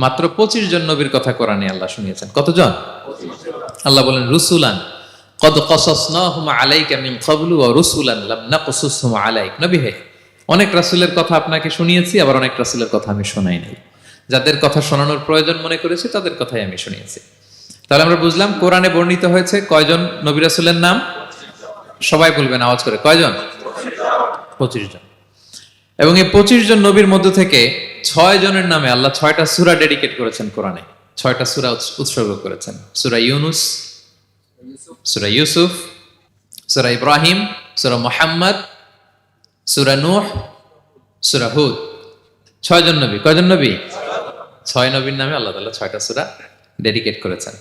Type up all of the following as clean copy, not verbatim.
মাত্র 25 জন নবীর কথা কোরআনে আল্লাহ শুনিয়েছেন। কতজন? আল্লাহ বলেন রুসুলান কদ কসাসনাহুম আলাইকা মিন ক্বাবলু ওয়া রুসুলান লাম নাকসুসহুম আলাইক। নবী হে, অনেক রাসূলের কথা আপনাকে শুনিয়েছি, আবার অনেক রাসূলের কথা আমি শোনাই নাই। যাদের কথা শোনানোর প্রয়োজন মনে করেছি তাদের কথাই আমি শুনিয়েছি। তাহলে আমরা বুঝলাম কোরআনে বর্ণিত হয়েছে কয়জন নবী রাসূলের নাম? সবাই বলবেন আওয়াজ করে, কয়জন? 25 জন। এবং এই 25 জন নবীর মধ্য থেকে 6 জনের নামে আল্লাহ 6টা সূরা ডেডিকেট করেছেন কোরআনে। 6টা সূরা উৎসর্গ করেছেন। সূরা ইউনুস, সূরা ইউসুফ, সূরা ইব্রাহিম, সূরা মুহাম্মদ, সূরা নূহ, সূরা হুদ। 6 জন নবী। কয়জন নবী? 6 নবীর নামে আল্লাহ তাআলা 6টা সূরা ডেডিকেট করেছেন।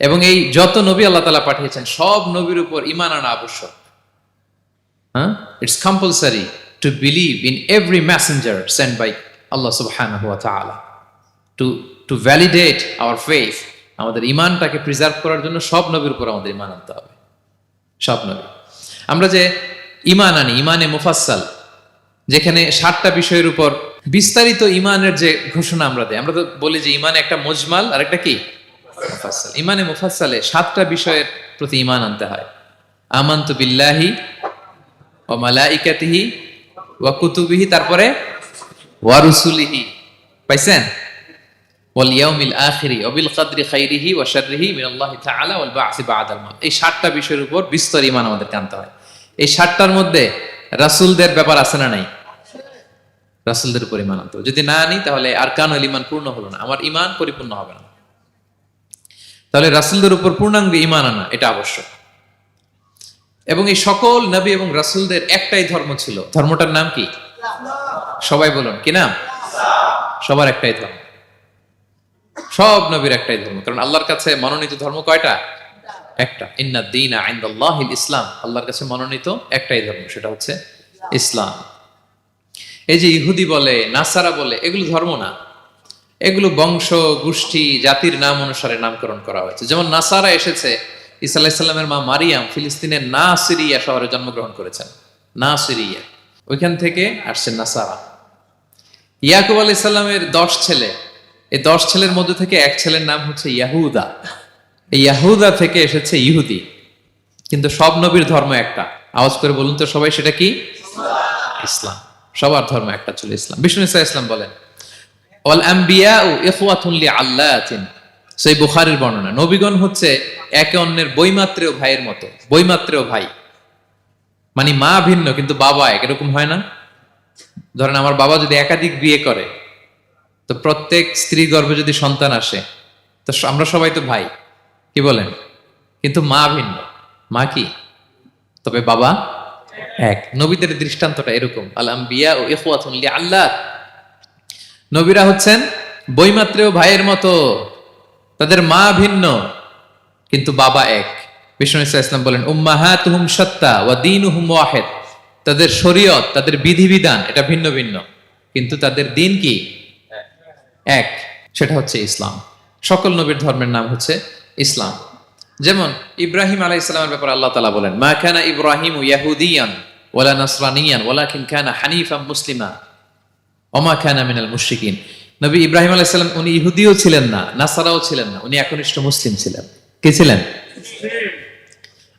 এবং এই যত নবী আল্লাহ তাআলা পাঠিয়েছেন সব নবীর উপর ঈমান আনা আবশ্যক। It's compulsory to believe in every messenger sent by Allah subhanahu wa ta'ala to validate our faith. আমাদের ঈমানটাকে প্রিজার্ভ করার জন্য সব নবীর উপর আমাদের ঈমান আনতে হবে। সব নবী। আমরা যে ঈমান আনি, ঈমানে মুফাসসাল, যেখানে 7টা বিষয়ের উপর বিস্তারিত ঈমানের যে ঘোষণা আমরা দেই, আমরা তো বলি যে ঈমানে একটা মুজমাল আর একটা কি মুফাসসাল। ঈমানে মুফাসসালে 7টা বিষয়ের প্রতি ঈমান আনতে হয়। আমানতু বিল্লাহি ওয়া মালাইকাতিহি ওয়া কুতুবিহি, তারপরে ওয়া রুসুলিহি, পাইছেন? ওয়াল ইয়াউমিল আখিরি ওয়া বিল কদরি খাইরিহি ওয়া শাররিহি মিনাল্লাহি তাআলা ওয়াল বা'সি বা'দাল মাউত। এই 7টা বিষয়ের উপর বিস্তর ঈমান আমাদেরকে আনতে হয়। এই 7টার মধ্যে রাসূলদের ব্যাপার আছে না নাই? রাসূলদের উপর ঈমান আনতে হবে। যদি না আনি তাহলে আরকানুল ঈমান পূর্ণ হলো না, আমার ঈমান পরিপূর্ণ হবে না। তাহলে রাসূলদের উপর পূর্ণাঙ্গ ঈমান আনা এটা আবশ্যক। এবং এই সকল নবী এবং রাসূলদের একটাই ধর্ম ছিল। ধর্মটার নাম কি? সবাই বলুন, কি নাম? সবার একটাই ধর্ম। সব নবীর একটাই ধর্ম। কারণ আল্লাহর কাছে মনোনীত ধর্ম কয়টা? একটা। ইন্নাদ দীনা ইনদাল্লাহিল ইসলাম। আল্লাহর কাছে মনোনীত একটাই ধর্ম, সেটা হচ্ছে ইসলাম। এই যে ইহুদি বলে, নাসারা বলে, এগুলো ধর্ম না। এগুলো বংশ, গোষ্ঠী, জাতির নাম অনুসারে নামকরণ করা হয়েছে। যেমন নাসারা এসেছে, ঈসা আলাইহিস সালামের মা মারিয়াম ফিলিস্তিনের নাসিরিয়া শহরে জন্মগ্রহণ করেছেন। নাসিরিয়া, ওইখান থেকে আসছে নাসারা। ইয়াকুব আলাইহিস সালামের 10 ছেলে, এই 10 ছেলের মধ্যে থেকে এক ছেলের নাম হচ্ছে ইয়াহুদা। এই ইয়াহুদা থেকে এসেছে ইহুদি। কিন্তু সব নবীর ধর্ম একটা। আওয়াজ করে বলুন তো সবাই, সেটা কি? ইসলাম। সবার ধর্ম একটা ছিল, ইসলাম। বিষ্ণু ইসা ইসলাম বলেন ওয়াল আম্বিয়াউ ইখওয়াতুন লিআল্লাতিন। সেই বুখারীর বর্ণনা, নবীগণ হচ্ছে একে অন্যের বৈমাত্রেয় ভাইয়ের মতো। বৈমাত্রেয় ভাই মানে মা ভিন্ন কিন্তু বাবা এক, এরকম হয় না? ধরেন আমার বাবা যদি একাধিক বিয়ে করে, তো প্রত্যেক স্ত্রী গর্ভে যদি সন্তান আসে, তো আমরা সবাই তো ভাই, কি বলেন? কিন্তু মা ভিন্ন। মা কি? তবে বাবা এক। নবীদের দৃষ্টান্তটা এরকম। আল আম্বিয়া ও ইখওয়াতুন লিআল্লাত। নবীরা হচ্ছেন বৈমাত্রেয় ভাইয়ের মতো, তাদের মা ভিন্ন কিন্তু বাবা এক। বিষ্ণু ইসলাম বলেন উম্মাহাতুহুম শাত্তা ওয়া দীনুহুম ওয়াহিদ। তাদের শরীয়ত, তাদের বিধিবিধান এটা ভিন্ন ভিন্ন, কিন্তু তাদের দিন কি? এক, সেটা হচ্ছে ইসলাম। সকল নবীর ধর্মের নাম হচ্ছে ইসলাম। যেমন ইব্রাহিম আলাইহিস সালামের ব্যাপারে আল্লাহ তাআলা বলেন মা কানা ইব্রাহিমু ইয়াহুদিয়ান ওয়ালা নাসরানিয়ান ওয়ালাকিন কানা হানিফাম মুসলিমা ওয়া মা কানা মিনাল মুশরিকিন। নবী ইব্রাহিম আলাইহিস সালাম উনি ইহুদিও ছিলেন না, নাসারাও ছিলেন না, উনি একনিষ্ঠ মুসলিম ছিলেন। কে ছিলেন?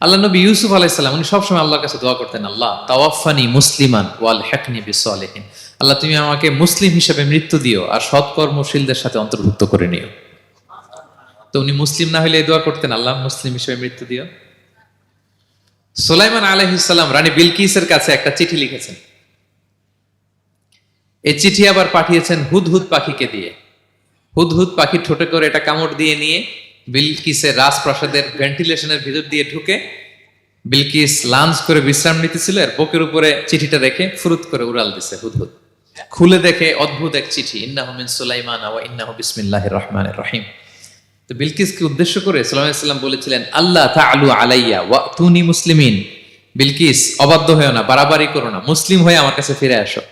আল্লাহ নবী ইউসুফ আলাইহিস সালাম উনি সবসময় আল্লাহর কাছে দোয়া করতেন, আল্লাহ তাওয়াফানি মুসলিমান ওয়াল হিকনি বিসসালিহিন। আল্লাহ তুমি আমাকে মুসলিম হিসেবে মৃত্যু দিও আর সৎকর্মশীলদের সাথে অন্তর্ভুক্ত করে নিও। তো উনি মুসলিম না হলে এই দোয়া করতেন, আল্লাহ মুসলিম হিসেবে মৃত্যু দিও। সুলাইমান আলাইহিস সালাম রানী বিলকিসের কাছে একটা চিঠি লিখেছেন। এই চিঠি আবার পাঠিয়েছেন হুদহুদ পাখিকে দিয়ে। হুদহুদ পাখি ঠোঁটে করে এটা কামড় দিয়ে নিয়ে বিলকিসের রাজপ্রাসাদের ভেন্টিলেশনের ভিতর দিয়ে ঢুকে বিলকিস লাঞ্চ করে বিশ্রাম নিতেছিল, এর বুকের উপরে চিঠিটা রেখে ফুরুত করে উড়াল দিছে হুদহুদ। খুলে দেখে অদ্ভুত এক চিঠি, ইন্নাহু মিন সুলাইমান ওয়া ইন্নাহু বিসমিল্লাহির রহমানির রহিম। তো বিলকিসকে উদ্দেশ্য করে সাল্লাল্লাহু আলাইহি ওয়াসাল্লাম বলেছিলেন আল্লাহ তাআলু আলাইয়া ওয়াতুনি মুসলিমিন। বিলকিস অবাধ্য হয়েও না, বাড়াবাড়ি করো না, মুসলিম হয়ে আমার কাছে ফিরে আসো।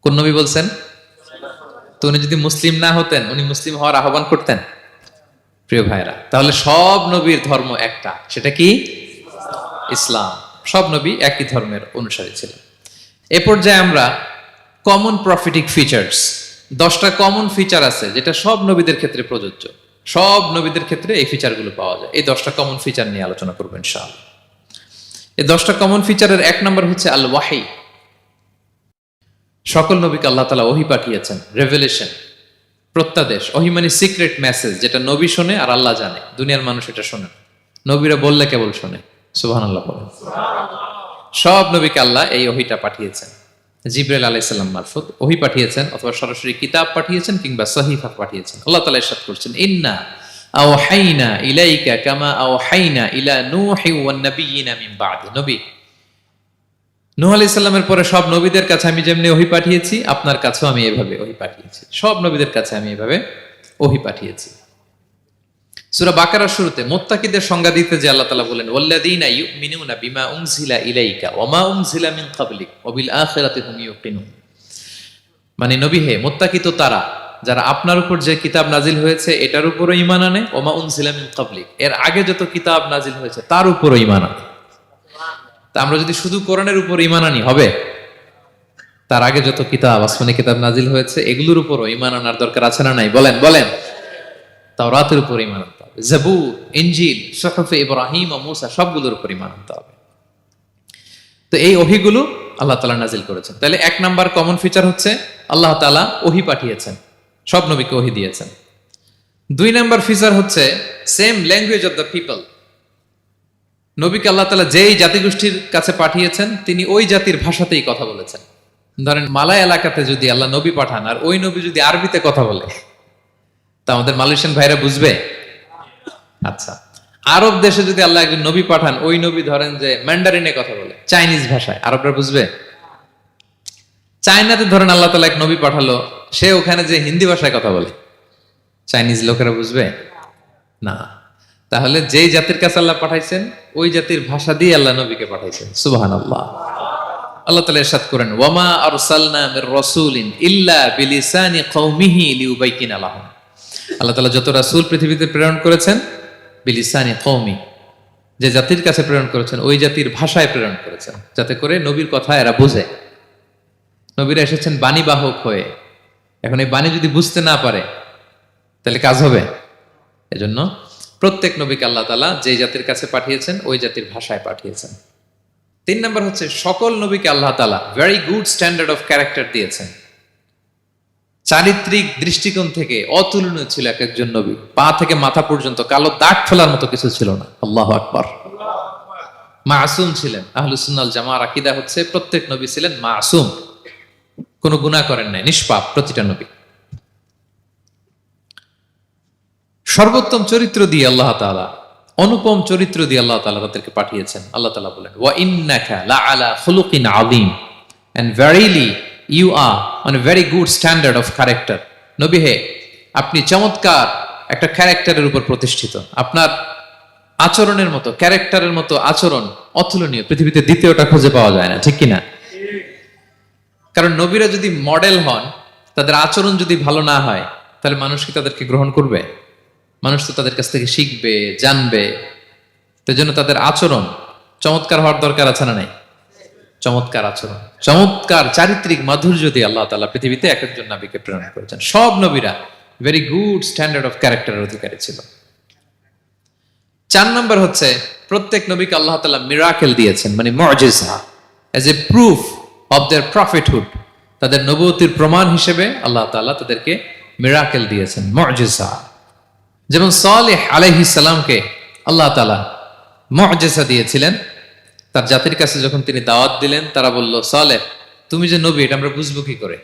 কোন নবী বলছেন? তো উনি যদি মুসলিম না হতেন, উনি মুসলিম হওয়ার আহ্বান করতেন? প্রিয় ভাইরা, তাহলে সব নবীর ধর্ম একটা, সেটা কি? ইসলাম। সব নবী একই ধর্মের অনুসারী ছিলেন। এ পর্যায়ে আমরা কমন প্রফিটিক ফিচার্স, 10টা কমন ফিচার আছে যেটা সব নবীদের ক্ষেত্রে প্রযোজ্য। সব নবীদের ক্ষেত্রে এই ফিচারগুলো পাওয়া যায়। এই 10টা কমন ফিচার নিয়ে আলোচনা করবো ইনশাআল্লাহ। এই 10টা কমন ফিচারের 1 নম্বর হচ্ছে আল ওয়াহি। সকল নবীকে আল্লাহ তাআলা ওহী পাঠিয়েছেন, রেভেলেশন, প্রত্যাদেশ। ওহী মানে সিক্রেট মেসেজ, যেটা নবী শোনে আর আল্লাহ জানে, দুনিয়ার মানুষ এটা শোনে না। নবীরা বললে কেবল শোনে। সুবহানাল্লাহ বলেন। সব নবীকে আল্লাহ এই ওহীটা পাঠিয়েছেন। জিবরাইল আলাইহিস সালাম মারফত ওহী পাঠিয়েছেন, অথবা সরাসরি কিতাব পাঠিয়েছেন, কিংবা সহিফা পাঠিয়েছেন। আল্লাহ তাআলা ইরশাদ করছেন, ইন্না আওহাইনা ইলাইকা কামা আওহাইনা ইলা নূহি ওয়ান নাবিয়িনা মিন বাদি। নবী নূহ আলাইহিস সালামের পরে সব নবীদের কাছে আমি যেমনি ওহী পাঠিয়েছি, আপনার কাছেও আমি এভাবে ওহী পাঠিয়েছি। সব নবীদের কাছে আমি এভাবে ওহী পাঠিয়েছি। সূরা বাকারার শুরুতে মুত্তাকিদের সংজ্ঞা দিতে যে আল্লাহ তাআলা বলেন, ওয়াল্লাযীনা ইউমিনুনা বিমা উনজিলা ইলাইকা ওয়া মা উনজিলা মিন ক্বাবলিক ওয়া বিল আখিরাতি হুম ইউকিনুন। মানে নবী হে, মুত্তাকি তো তারা যারা আপনার উপর যে কিতাব নাজিল হয়েছে এটার উপরও ঈমান আনে, ওয়া মা উনজিলা মিন ক্বাবলিক, এর আগে যত কিতাব নাজিল হয়েছে তার উপরও ঈমান আনে। তা আমরা যদি শুধু কোরআনের উপর ঈমান আনি হবে? তার আগে যত কিতাব, আসমানি কিতাব নাজিল হয়েছে এগুলোর উপরও ঈমান আনার দরকার আছে না নাই? বলেন বলেন। তাওরাতের উপর ঈমান আনতে হবে, জাবুর, ইনজিল, সুহুফে ইব্রাহিম ও মূসা সবগুলোর উপর ঈমান আনতে হবে। তো এই ওহীগুলো আল্লাহ তাআলা নাজিল করেছেন। তাহলে 1 নাম্বার কমন ফিচার হচ্ছে আল্লাহ তাআলা ওহী পাঠিয়েছেন, সব নবীকে ওহী দিয়েছেন। 2 নাম্বার ফিচার হচ্ছে same language of the people. নবীকে আল্লাহ তাআলা যেই জাতিগোষ্ঠীর কাছে পাঠিয়েছেন তিনি ওই জাতির ভাষাতেই কথা বলেছেন। ধরেন মালয় এলাকাতে যদি আল্লাহ নবী পাঠান আর ওই নবী যদি আরবিতে কথা বলে, তা আমাদের মালয়েশিয়ান ভাইরা বুঝবে? আচ্ছা, আরব দেশে যদি আল্লাহ একজন নবী পাঠান, ওই নবী ধরেন যে ম্যান্ডারিনে কথা বলে, চাইনিজ ভাষায়, আরবরা বুঝবে? চায়নাতে ধরেন আল্লাহ তাআলা এক নবী পাঠালো, সে ওখানে যে হিন্দি ভাষায় কথা বলে, চাইনিজ লোকেরা বুঝবে না। তাহলে যেই জাতির কাছে আল্লাহ পাঠাইছেন ওই জাতির ভাষা দিয়ে আল্লাহ নবীকে পাঠাইছেন। সুবহানাল্লাহ। আল্লাহ তাআলা ইরশাদ করেন, ওয়ামা আরসালনা মির রাসূলিন ইল্লা বিলিসানি কওমিহি লিউবাইয়িনা লাহুম। আল্লাহ তাআলা যত রাসূল পৃথিবীতে প্রেরণ করেছেন, বিলিসানি কওমি, যে জাতির কাছে প্রেরণ করেছেন ওই জাতির ভাষায় প্রেরণ করেছেন, যাতে করে নবীর কথা এরা বুঝে। নবীরা এসেছেন বাণীবাহক হয়ে। এখন এই বাণী যদি বুঝতে না পারে তাহলে কাজ হবে? এজন্য প্রত্যেক নবীকে আল্লাহ তাআলা যে জাতির কাছে পাঠিয়েছেন ওই জাতির ভাষায় পাঠিয়েছেন। 3 নাম্বার হচ্ছে সকল নবীকে আল্লাহ তাআলা very good standard of character দিয়েছেন। চারিত্রিক দৃষ্টিকোণ থেকে অতুলনীয় ছিল এক একজন নবী। পা থেকে মাথা পর্যন্ত কালো দাগ ফেলার মতো কিছু ছিল না। আল্লাহু আকবার। মাসুম ছিলেন। আহলুস সুন্নাহ ওয়াল জামাআর আকীদা হচ্ছে প্রত্যেক নবী ছিলেন মাসুম, কোনো গুনাহ করেন নাই, নিষ্পাপ প্রতিটা নবী। সর্বোত্তম চরিত্র দিয়ে আল্লাহ তাআলা, অনুপম চরিত্র দিয়ে আল্লাহ তাআলা তাদেরকে পাঠিয়েছেন। আল্লাহ তাআলা বলেন, ওয়া ইন্নাকা লাআলা খুলুকিন আযীম, and verily you are on a very good standard of character. নবী হে, আপনি চমৎকার একটা ক্যারেক্টারের উপর প্রতিষ্ঠিত। আপনার আচরণের মতো, ক্যারেক্টারের মতো আচরণ অতুলনীয়, পৃথিবীতে দ্বিতীয়টা খুঁজে পাওয়া যায় না, ঠিক কিনা? কারণ নবীরা যদি মডেল হন, তাদের আচরণ যদি ভালো না হয়, তাহলে মানুষ কি তাদেরকে গ্রহণ করবে? মানুষ তো তাদের কাছ থেকে শিখবে, জানবে। তো জন্য তাদের আচরণ চমৎকার হওয়ার দরকার আছে না নাই? চমৎকার আচরণ, চমৎকার চারিত্রিক মাধুর্য দিয়ে আল্লাহ তাআলা পৃথিবীতে এক একজন নবীকে প্রেরণ করেছেন। সব নবীরা ভেরি গুড স্ট্যান্ডার্ড অফ ক্যারেক্টারের অধিকারী ছিল। 4 নম্বর হচ্ছে প্রত্যেক নবীকে আল্লাহ তাআলা মিরাকেল দিয়েছেন, মানে মুজিজা, as a proof of their prophethood. তাদের নবুয়তির প্রমাণ হিসেবে আল্লাহ তাআলা তাদেরকে মিরাকেল দিয়েছেন, মুজিজা। যেমন সালেহ আলাইহিস সালামকে আল্লাহ তাআলা মুজিজা দিয়েছিলেন। তার জাতির কাছে যখন তিনি দাওয়াত দিলেন, তারা বলল, সালেহ তুমি যে নবী এটা আমরা বুঝবো কি করে?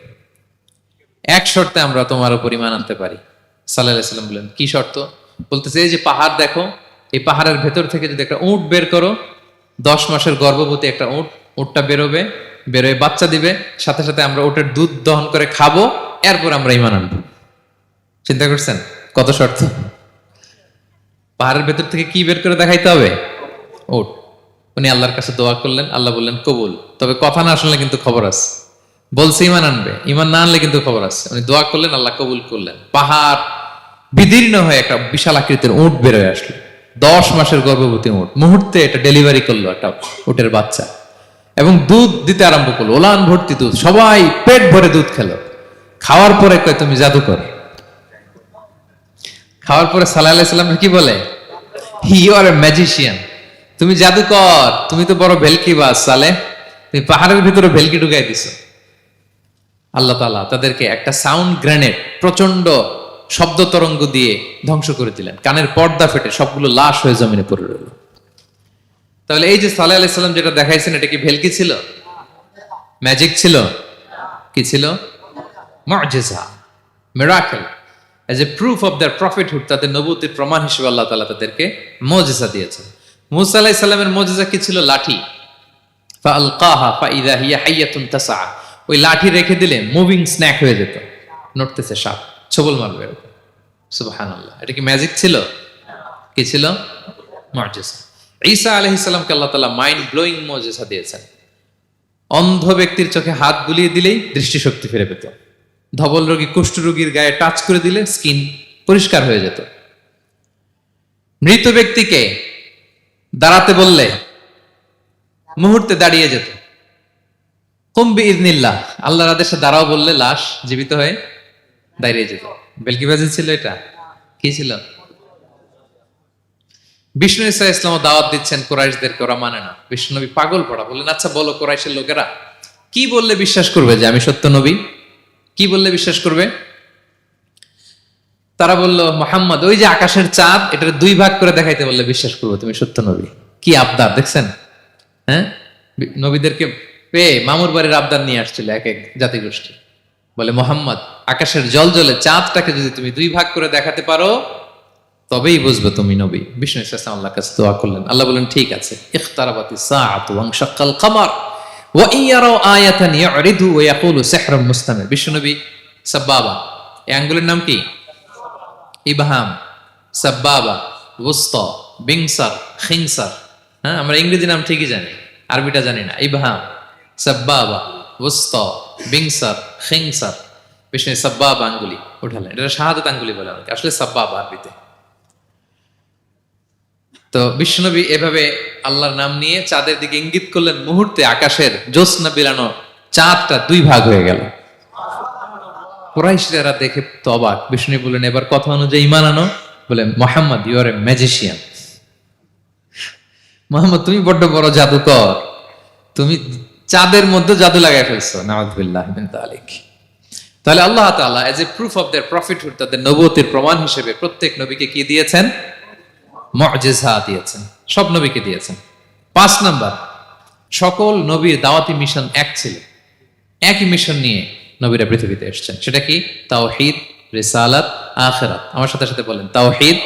এক শর্তে আমরা তোমার উপর ঈমান আনতে পারি। সাল্লাল্লাহু আলাইহি সাল্লাম বললেন, কি শর্ত? বলতেছে, এই যে পাহাড় দেখো, এই পাহাড়ের ভেতর থেকে যদি একটা উট বের করো, 10 মাসের গর্ভবতী একটা উটটা বেরোবে, বেরোয় বাচ্চা দিবে, সাথে সাথে আমরা উটের দুধ দহন করে খাবো, এরপর আমরা ঈমান আনবো। চিন্তা করছেন কত শর্ত? পাহাড়ের ভেতর থেকে কি বের করে দেখাইতে হবে? উট। উনি আল্লাহর কাছে দোয়া করলেন, আল্লাহ বললেন কবুল, তবে কথা না শুনলে কিন্তু খবর আছে। বলছে ঈমান আনবে, ঈমান না আনলে কিন্তু খবর আছে। উনি দোয়া করলেন, আল্লাহ কবুল করলেন। পাহাড় বিদীর্ণ হয়ে একটা বিশাল আকৃতির উট বের হয়ে আসলো, 10 মাসের গর্ভবতী উট। মুহূর্তে এটা ডেলিভারি করলো একটা উটের বাচ্চা, এবং দুধ দিতে আরম্ভ করলো, ওলান ভর্তি দুধ। সবাই পেট ভরে দুধ খেলো। খাওয়ার পরে কয় তুমি জাদুকর। খাওয়ার পরে সাল্লাল্লাহু আলাইহি সাল্লাম কি বলে? ইউ আর এ ম্যাজিশিয়ান, তুমি জাদুকর, তুমি তো বড় ভেলকিবাজ সালেহ, তুমি পাহাড়ের ভিতরে ভেলকি ঢুকাই দিছো। আল্লাহ তাআলা তাদেরকে একটা সাউন্ড গ্রেনেড, প্রচন্ড শব্দ তরঙ্গ দিয়ে ধ্বংস করে দিলেন। কানের পর্দা ফেটে সবগুলো লাশ হয়ে জমিনে পড়ে রইল। তাহলে এই যে সাল্লাল্লাহু আলাইহি সাল্লাম যেটা দেখাইছেন, এটা কি ভেলকি ছিল? ম্যাজিক ছিল? কি ছিল? মুআজিজা, miracle. As a proof of their prophethood, তাদের নবুয়তের প্রমাণ হিসেবে আল্লাহ তাআলা তাদেরকে মুআজিজা দিয়েছেন। মূসা আলাইহিস সালামের মুআজিজা কি ছিল? লাঠি। ফাআলকাহা ফাইযা হিয়া হাইয়াতুন তাসআ, ওই লাঠি রেখে দিলে মুভিং স্ন্যাক হয়ে যেত, নড়তেছে সাপ, ছবল মারবে এরকম। সুবহানাল্লাহ, এটা কি ম্যাজিক ছিল? কি ছিল? মুআজিজা। ঈসা আলাইহিস সালামকে আল্লাহ তাআলা মাইন্ড ব্লোয়িং মুআজিজা দিয়েছেন। অন্ধ ব্যক্তির চোখে হাত বুলিয়ে দিলেই দৃষ্টিশক্তি ফিরে পেত। ধবল রোগী, কুষ্ঠ রোগীর গায়ে টাচ করে দিলে স্কিন পরিষ্কার হয়ে যেত। মৃত ব্যক্তিকে দাঁড়াতে বললে মুহূর্তে দাঁড়িয়ে যেত। কুম বিইযনিল্লাহ, আল্লাহর আদেশে দাঁড়াও বললে লাশ জীবিত হয়ে দাঁড়িয়ে যেত। বেলকিবাজি ছিল এটা? কি ছিল? বিষ্ণু ঈসা ইসলাম দাওয়াত দিচ্ছেন কুরাইশদেরকে, ওরা মানে না। বিষ্ণু নবী পাগল পড়া, বললেন আচ্ছা বলো কুরাইশের লোকেরা কি বললে বিশ্বাস করবে যে আমি সত্য নবী? কি বললে বিশ্বাস করবে? তারা বলল, মুহাম্মদ ওই যে আকাশের চাঁদ, এটার দুই ভাগ করে দেখাইতে বললে বিশ্বাস করবো তুমি সত্য নবী। কি আবদার দেখছেন? হ্যাঁ, নবীদেরকে পেয়ে মামুর বাড়ির আবদার নিয়ে আসছিল এক এক জাতিগোষ্ঠী। বলে মুহাম্মদ আকাশের জল জলে চাঁদটাকে যদি তুমি দুই ভাগ করে দেখাতে পারো তবেই বুঝবে তুমি নবী। বিষ্ণু ইসলাম আল্লাহর কাছে দোয়া করলেন। আল্লাহ বললেন ঠিক আছে। ইখতারাবাতিস সাআতু ওয়ানশাক্কাল কমার ওয়া ইয়ারাউ আয়াতান ইয়ারিদু ওয়া ইয়াকুলু সিহরুম মুস্তামির। বিষ্ণু নবী সাব্বাবা, এই আঙ্গুলের নাম কি? ইবহাম, সাব্বাবা, ওয়ুসতা, বিনসার, খিনসার। হ্যাঁ, আমরা ইংরেজি নাম ঠিকই জানি, আরবিটা জানি না। ইবহাম, সাব্বাবা, ওয়ুসতা, বিনসার, খিনসার। বিষ্ণু সাব্বাবা আঙ্গুলি উঠালেন। এটা শাহাদাত আঙ্গুলি বলে অনেকে, আসলে সাব্বাবা আরবিতে। তো বিশ্বনবী এভাবে আল্লাহর নাম নিয়ে চাঁদের দিকে ইঙ্গিত করলেন, মুহূর্তে আকাশের জ্যোৎস্না বিলানো চাঁদটা দুই ভাগ হয়ে গেল। কুরাইশরা দেখে তো অবাক। বিষ্ণু বললেন এবার কথা অনুযায়ী ঈমান আনো। বলে Muhammad you are a magician. Muhammad তুমি বড্ড বড় জাদুকর, তুমি চাঁদের মধ্যে জাদু লাগাই ফেলছো। নাউযুবিল্লাহি মিন যালিক। তাহলে আল্লাহ তাআলা age a proof of their prophethood, তাদের নবুয়তের প্রমাণ হিসেবে প্রত্যেক নবীকে কি দিয়েছেন? মুআজিজা দিয়েছেন, সব নবীকে দিয়েছেন। 5 নাম্বার, সকল নবীর দাওয়াতি মিশন এক ছিল, একই মিশন নিয়ে নবীরা পৃথিবীতে এসেছেন। সেটা কি? তাওহীদ, রিসালাত, আখিরাত। আমার সাথে সাথে বলেন তাওহীদ,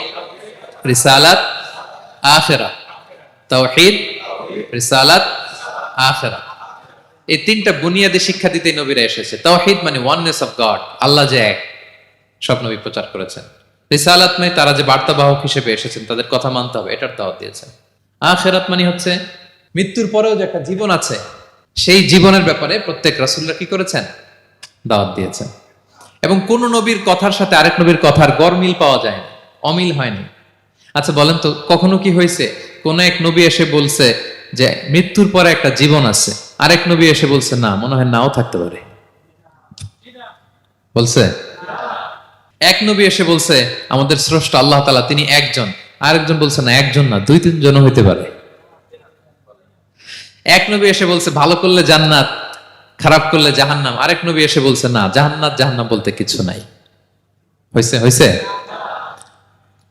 রিসালাত, আখিরাত। তাওহীদ, রিসালাত, আখিরাত। এই তিনটা বুনিয়াদী শিক্ষা দিতে নবীরা এসেছে। তাওহীদ মানে ওয়াননেস অফ গড, আল্লাহ যে এক, সব নবী প্রচার করেছেন। রিসালাত মানে তারা যে বার্তাবাহক হিসেবে এসেছেন তাদের কথা মানতে হবে, এটার দাওয়াত দিয়েছেন। আখিরাত মানে হচ্ছে মৃত্যুর পরেও যে একটা জীবন আছে, সেই জীবনের ব্যাপারে প্রত্যেক রাসূলরা কি করেছেন? দাওয়াত দিয়েছেন। এবং কোন নবীর কথার সাথে আরেক নবীর কথার গরমিল পাওয়া যায় না, অমিল হয়নি। আচ্ছা বলেন তো, কখনো কি হয়েছে কোন এক নবী এসে বলছে যে মৃত্যুর পরে একটা জীবন আছে, আরেক নবী এসে বলছে না, মনে হয় নাও থাকতে পারে? বলছে? এক নবী এসে বলছে আমাদের স্রষ্টা আল্লাহ তাআলা তিনি একজন, আরেকজন বলছে না একজন না, 2-3 জন হইতে পারে। এক নবী এসে বলছে ভালো করলে জান্নাত, খারাপ করলে জাহান্নাম, আরেক নবী এসে বলছে না, জান্নাত জাহান্নাম বলতে কিছু নাই। হইছে? হইছে?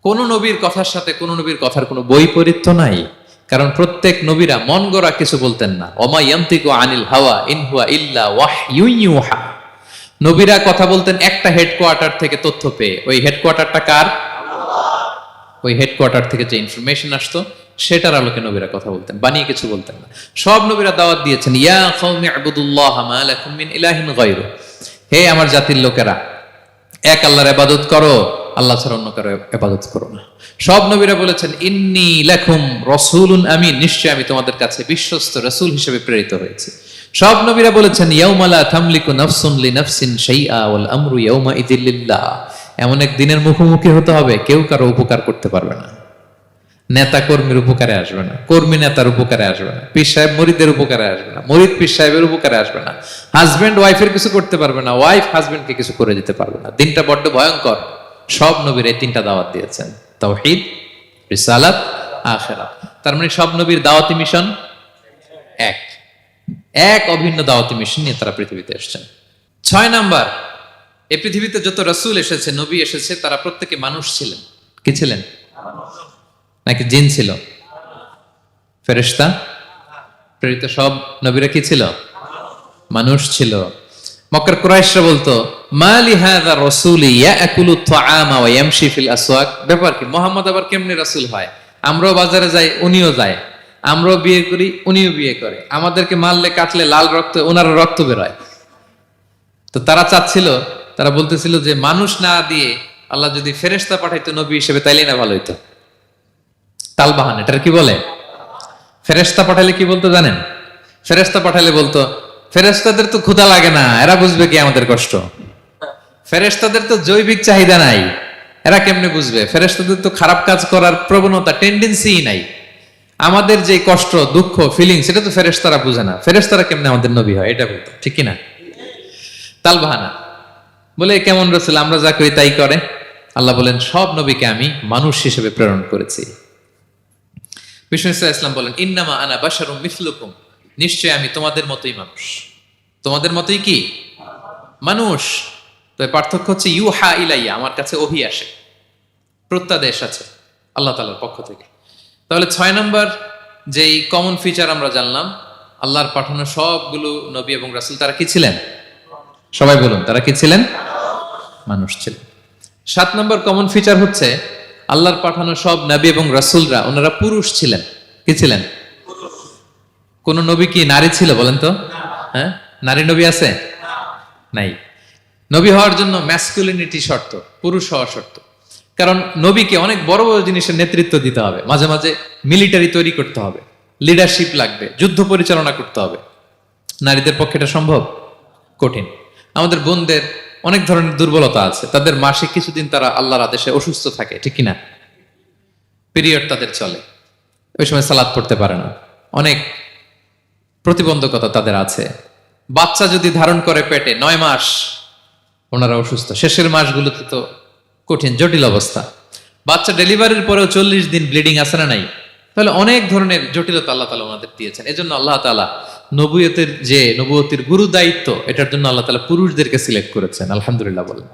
কোন নবীর কথার সাথে কোন নবীর কথার কোনো বৈপরীত্য নাই, কারণ প্রত্যেক নবীরা মন গড়া কিছু বলতেন না। ওমা ইয়ান্তিকু আনিল হাওয়া ইন হুয়া ইল্লা ওয়াহয়ুন ইউহা। নবীরা কথা বলতেন একটা হেডকোয়ার্টার থেকে তথ্য পেয়ে। ওই হেডকোয়ার্টারটা কার? ওই হেডকোয়ার্টার থেকে যে ইনফরমেশন আসতো সেটার আলোকে নবীরা কথা বলতেন, বানিয়ে কিছু বলতেন না। সব নবীরা দাওয়াত দিয়েছেন, ইয়া কওমি ইবুদুল্লাহ মা লাকুম মিন ইলাহিন গায়রু। হে আমার জাতির লোকেরা, এক আল্লাহর ইবাদত করো, আল্লাহ ছাড়া অন্য কারো ইবাদত করো না। সব নবীরা বলেছেন ইন্নী লাকুম রাসূলুন আমিন, নিশ্চয় আমি তোমাদের কাছে বিশ্বস্ত রাসূল হিসেবে প্রেরিত হয়েছি। সব নবীরা বলেছেন ইয়াউমা লা তামলিকু নাফসুন লিনাফসিন শাইআ ওয়াল আমরু ইয়াউমা ইযিল লিল্লাহ। এমন এক দিনের মুখোমুখি হতে হবে কেউ কারো উপকার করতে পারবে না। নেতা কর্মীর উপকারে আসবে না, কর্মী নেতার উপকারে আসবে না, পীর সাহেব মরিদের উপকারে আসবে না, মরিদ পীর সাহেবের উপকারে আসবে না, হাজবেন্ড ওয়াইফের কিছু করতে পারবে না, ওয়াইফ হাজবেন্ডকে কিছু করে দিতে পারবে না। দিনটা বড্ড ভয়ঙ্কর। সব নবীর এই তিনটা দাওয়াত দিয়েছেন, তাওহীদ, রিসালাত, আখিরাত। তার মানে সব নবীর দাওয়াতি মিশন এক, এক অভিন্ন দাওয়াতি মিশন নিয়ে তারা পৃথিবীতে এসেছেন। 6 নাম্বার, এই পৃথিবীতে যত রাসূল এসেছে, নবী এসেছে, তারা প্রত্যেকে মানুষ ছিলেন। কি ছিলেন? নাকি জিন ছিল? ফেরেশতা? প্রেরিত সব নবীরা কি ছিল? মানুষ ছিল। মক্কার কুরাইশরা বলতো, মা লিহাযা রাসূলি ইয়াকুলু আত-তাআমা ওয়া ইয়ামশি ফিল আসওয়াক। ব্যাপার কি, মুহাম্মদ আবার কেমনে রাসূল হয়? আমরাও বাজারে যাই, উনিও যায়, আমরাও বিয়ে করি, উনিও বিয়ে করে, আমাদেরকে মারলে কাটলে লাল রক্ত, ওনার রক্ত বের হয়। তো তারা চাচ্ছিল, তারা বলতেছিল যে মানুষ না দিয়ে আল্লাহ যদি ফেরেশতা পাঠাইতো নবী হিসেবে, তাইলেই না ভালো হইতো। তালবাহান, এটার কি বলে? ফেরেশতা পাঠালে কি বলতো জানেন? ফেরেশতা পাঠালে বলতো, ফেরেশতাদের তো ক্ষুধা লাগে না, এরা বুঝবে কি আমাদের কষ্ট? ফেরেশতাদের তো জৈবিক চাহিদা নাই, এরা কেমনে বুঝবে? ফেরেশতাদের তো খারাপ কাজ করার প্রবণতা, টেন্ডেন্সি নাই। আমাদের যে কষ্ট, দুঃখ, ফিলিংস, সেটা তো ফেরেশতারা বুঝে না, ফেরেশতারা কেমনে আমাদের নবী হয়? এটা বলতো, ঠিক কিনা? তালবাহানা বলে, কেমন রাসূল, আমরা যা করি তাই করে। আল্লাহ বলেন, সব নবীকে আমি মানুষ হিসেবে প্রেরণ করেছি। বিষ্ণু ইসলাম বলেন, ইন্নামা আনা বাশারুম মিসলুকুম, নিশ্চয় আমি তোমাদের মতোই মানুষ। তোমাদের মতোই কি মানুষ। তো পার্থক্য হচ্ছে ইউহা ইলাইয়া, আমার কাছে ওহী আসে, প্রত্যাদেশ আছে আল্লাহ তাআলার পক্ষ থেকে। তাহলে 6 নম্বর যেই কমন ফিচার আমরা জানলাম, আল্লাহর পাঠানো সবগুলো নবী এবং রাসূল তারা কি ছিলেন? সবাই বলুন, তারা কি ছিলেন? মানুষ ছিলেন। 7 নম্বর কমন ফিচার হচ্ছে, আল্লাহর পাঠানো সব নবী এবং রাসূলরা ওনারা পুরুষ ছিলেন। কি ছিলেন? কোন নবী কি নারী ছিল বলেন তো? হ্যাঁ, নারী নবী আছে? নাই। নবী হওয়ার জন্য ম্যাসকুলিনিটি শর্ত, পুরুষ হওয়া শর্ত। কারণ নবীকে অনেক বড় বড় জিনিসের নেতৃত্ব দিতে হবে, মাঝে মাঝে মিলিটারি তৈরি করতে হবে, লিডারশিপ লাগবে, যুদ্ধ পরিচালনা করতে হবে। নারীদের পক্ষে এটা সম্ভব? কঠিন। আমাদের বোনদের অনেক ধরনের দুর্বলতা আছে, তাদের মাসে কিছুদিন তারা আল্লাহর আদেশে অসুস্থ থাকে, ঠিক কিনা? পিরিয়ড তাদের চলে, ওই সময় সালাত পড়তে পারে না, অনেক প্রতিবন্ধকতা তাদের আছে। বাচ্চা যদি ধারণ করে পেটে 9 মাস, ওনারা অসুস্থ। শেষের মাসগুলোতে তো কঠিন, জটিল অবস্থা। বাচ্চা ডেলিভারির পরেও 40 দিন ব্লিডিং আছে না নাই? তাহলে অনেক ধরনের জটিলতা আল্লাহ তাআলা ওনাদের দিয়েছেন। এজন্য আল্লাহ তাআলা নবুয়তের যে নবুয়তির গুরু দায়িত্ব, এটার জন্য আল্লাহ তাআলা পুরুষদেরকে সিলেক্ট করেছেন। আলহামদুলিল্লাহ বলেন।